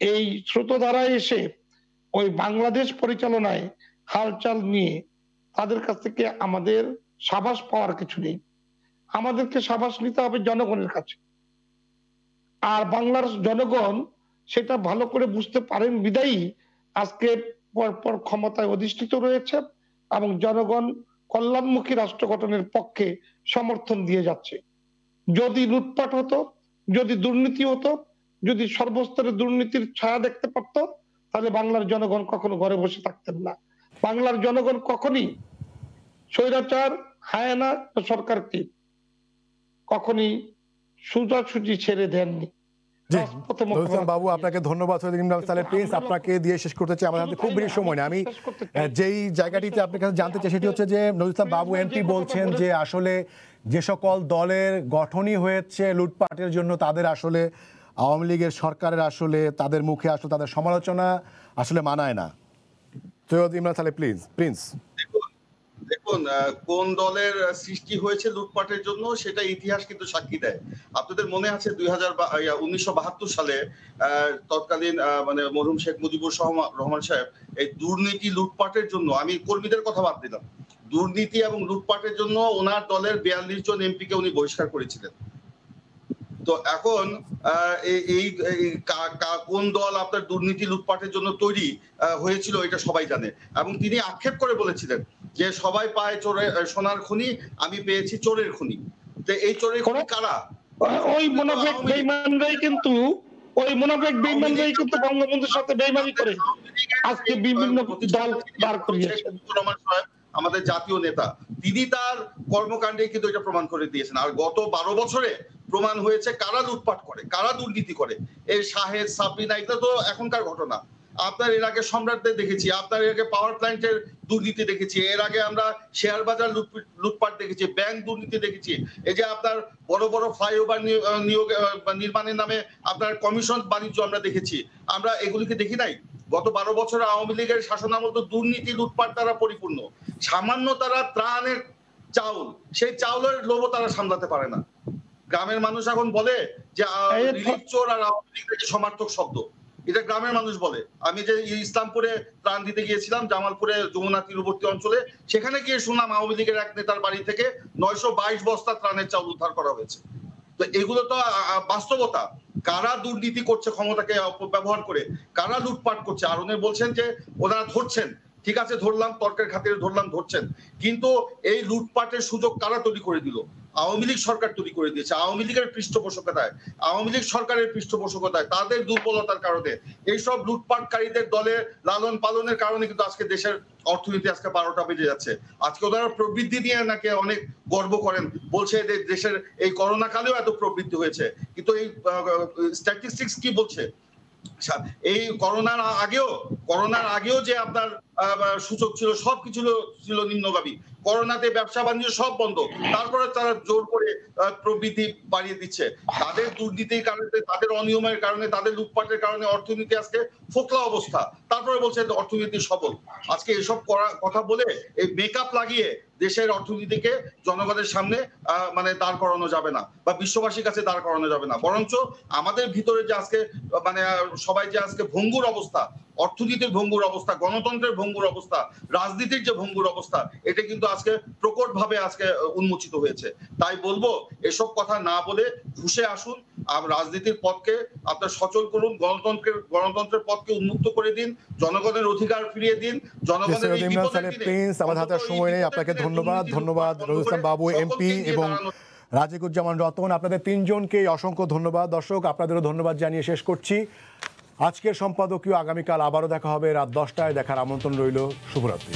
Speaker 5: এই স্রোতধারায় এসে ওই বাংলাদেশ পরিচালনায় হালচাল নিয়ে তাদের কাছ থেকে আমাদের সাবাস পাওয়ার কিছু নেই। আমাদেরকে সাবাস নিতে হবে জনগণের কাছে। আর বাংলার জনগণ সেটা ভালো করে বুঝতে পারেন বিদায়ী আজকে পরপর ক্ষমতায় অধিষ্ঠিত রয়েছে এবং জনগণ কল্যাণমুখী রাষ্ট্র গঠনের পক্ষে সমর্থন দিয়ে যাচ্ছে। যদি লুটপাট হতো, যদি দুর্নীতি হতো, যদি সর্বস্তরে দুর্নীতির ছায়া দেখতে পারতো, তাহলে বাংলার জনগণ কখনো ঘরে বসে থাকতেন না। বাংলার জনগণ কখনই স্বৈরাচার হায়ানা সরকারকে কখনই সোজাসুজি ছেড়ে দেননি।
Speaker 1: বাবু আপনাকে ধন্যবাদ। প্রিন্স, আপনাকে দিয়ে শেষ করতে চাই, আমাদের খুব বেশি সময় নেই। আমি যেই জায়গাটিতে আপনার কাছে জানতে চাই সেটি হচ্ছে যে নজরুল ইসলাম বাবু এমপি বলছেন যে আসলে যে সকল দলের গঠনই হয়েছে লুটপাটের জন্য তাদের আসলে আওয়ামী লীগের সরকারের আসলে তাদের মুখে আসলে তাদের সমালোচনা আসলে মানায় না। সৈয়দ ইমরান সালেহ, প্লিজ। প্রিন্স,
Speaker 3: দেখুন কোন দলের সৃষ্টি হয়েছে লুটপাটের জন্য সেটা ইতিহাস কিন্তু সাক্ষী দেয়। আপনাদের মনে আছে 1972 সালে তৎকালীন মানে মরহুম শেখ মুজিবুর রহমান সাহেব এই দুর্নীতি লুটপাটের জন্য, আমি কর্মীদের কথা বাদ দিলাম, দুর্নীতি এবং লুটপাটের জন্য ওনার দলের 42 জন এমপিকে উনি বহিষ্কার করেছিলেন। তো এখন এই কোন দল আপনার দুর্নীতি লুটপাটের জন্য তৈরি হয়েছিল এটা সবাই জানে, এবং তিনি আক্ষেপ করে বলেছিলেন যে সবাই পায় সোনার খনি, আমি পেয়েছি চোরের খনি। তো এই চোরের খনি কারা?
Speaker 5: ওই মুনাফিক বেঈমানরাই কিন্তু বঙ্গবন্ধুর সাথে বেঈমানি করে আজকে বিভিন্ন দল দাঁড় করিয়েছে।
Speaker 3: আমাদের জাতীয় নেতা, তিনি তার কর্মকাণ্ডে কিন্তু এটা প্রমাণ করে দিয়েছেন। আর গত 12 বছরে প্রমাণ হয়েছে কারা লুটপাট করে, কারা দুর্নীতি করে। এই শাহেদ, সাবরিনা, এগুলো তো এখনকার ঘটনা। আপনার এর আগে সম্রাটদের দেখেছি, আপনার এর আগে পাওয়ার প্ল্যান্টের দুর্নীতি দেখেছি, এর আগে আমরা শেয়ার বাজার লুটপাট দেখেছি, ব্যাংক দুর্নীতি দেখেছি, এই যে আপনার বড় বড় ফ্লাইওভার নিয়োগ নির্মাণের নামে আপনার কমিশন বাণিজ্য আমরা দেখেছি। আমরা এগুলিকে দেখি নাই? গত 12 বছর আওয়ামী লীগের শাসনামল তো দুর্নীতি লুটপাট দ্বারা পরিপূর্ণ। সামান্য তারা ত্রাণের চাউল, সেই চাউলের লোভও তারা সামলাতে পারে না। গ্রামের মানুষ এখন বলে যে রিলিফ চোর আর আওয়ামী লীগের সমার্থক শব্দ, এটা গ্রামের মানুষ বলে। আমি যে ইসলামপুরে ত্রাণ দিতে গিয়েছিলাম, জামালপুরে যমুনা তীরবর্তী অঞ্চলে, সেখানে গিয়ে শুনলাম আওয়ামী লীগের এক নেতার বাড়ি থেকে 922 বস্তা ত্রাণের চাউল উদ্ধার করা হয়েছে। তো এগুলো তো বাস্তবতা। কারা দুর্নীতি করছে ক্ষমতাকে ব্যবহার করে, কারা লুটপাট করছে। আর উনি বলছেন যে ওনারা ধরছেন, ঠিক আছে ধরলাম, তর্কের খাতিরে ধরলাম, ধরছেন, কিন্তু এই লুটপাটের সুযোগ কারা তৈরি করে দিল? আওয়ামী লীগ সরকার তৈরি করে দিয়েছে। আওয়ামী লীগের পৃষ্ঠপোষকতায়, আওয়ামী লীগ সরকারের পৃষ্ঠপোষকতায়, তাদের দুর্বলতার কারণে, এইসব লুটপাটকারীদের দলে লালন পালনের কারণে কিন্তু আজকে দেশের অর্থনীতি আজকে 12টা বেজে যাচ্ছে। আজকে ওনারা প্রবৃদ্ধি নিয়ে নাকি অনেক গর্ব করেন, বলছে দেশের এই করোনা কালেও এত প্রবৃদ্ধি হয়েছে, কিন্তু এই স্ট্যাটিস্টিক্স কি বলছে? এই করোনার আগেও যে আপনার সূচক ছিল, সবকিছু ছিল নিম্নগামী। করোনাতে ব্যবসা বাণিজ্য সব বন্ধ, তারপরে তারা জোর করে প্রবৃদ্ধি বাড়িয়ে দিচ্ছে। তাদের দুর্নীতির কারণে, তাদের অনিয়মের কারণে, তাদের লুটপাটের কারণে অর্থনীতি আজকে ফোকলা অবস্থা। তারপরে বলছে অর্থনীতি সবল। আজকে এসব কথা বলে এই মেকআপ লাগিয়ে দেশের অর্থনীতিকে জনগণের সামনে মানে দাঁড় করানো যাবে না, বা বিশ্ববাসীর কাছে দাঁড় করানো যাবে না। বরঞ্চ আমাদের ভিতরে যে আজকে মানে সবাই যে আজকে ভঙ্গুর অবস্থা, অর্থনীতির ভঙ্গুর অবস্থা, গণতন্ত্রের ভঙ্গুর অবস্থা, রাজনীতির যে ভঙ্গুর অবস্থা, এটা কিন্তু আজকে প্রকটভাবে আজকে উন্মোচিত হয়েছে। তাই বলবো এসব কথা না বলে ঘুষে আসুন, রাজনীতির পথকে আপনার সচল করুন, গণতন্ত্রের পথকে উন্মুক্ত করে দিন, জনগণের অধিকার ফিরিয়ে দিন, জনগণের এই বিপদের দিনে
Speaker 1: প্রিন্স, আমার হাতে সময় নেই, আপনাকে ধন্যবাদ রজত ইসলাম বাবু এমপি এবং রাজিকুজ্জামান রতন, আপনাদের তিনজনকে অসংখ্য ধন্যবাদ। দর্শক আপনাদেরও ধন্যবাদ জানিয়ে শেষ করছি আজকের সম্পাদকীয়। আগামীকাল আবারও দেখা হবে রাত 10টায়, দেখার আমন্ত্রণ রইল। শুভরাত্রি।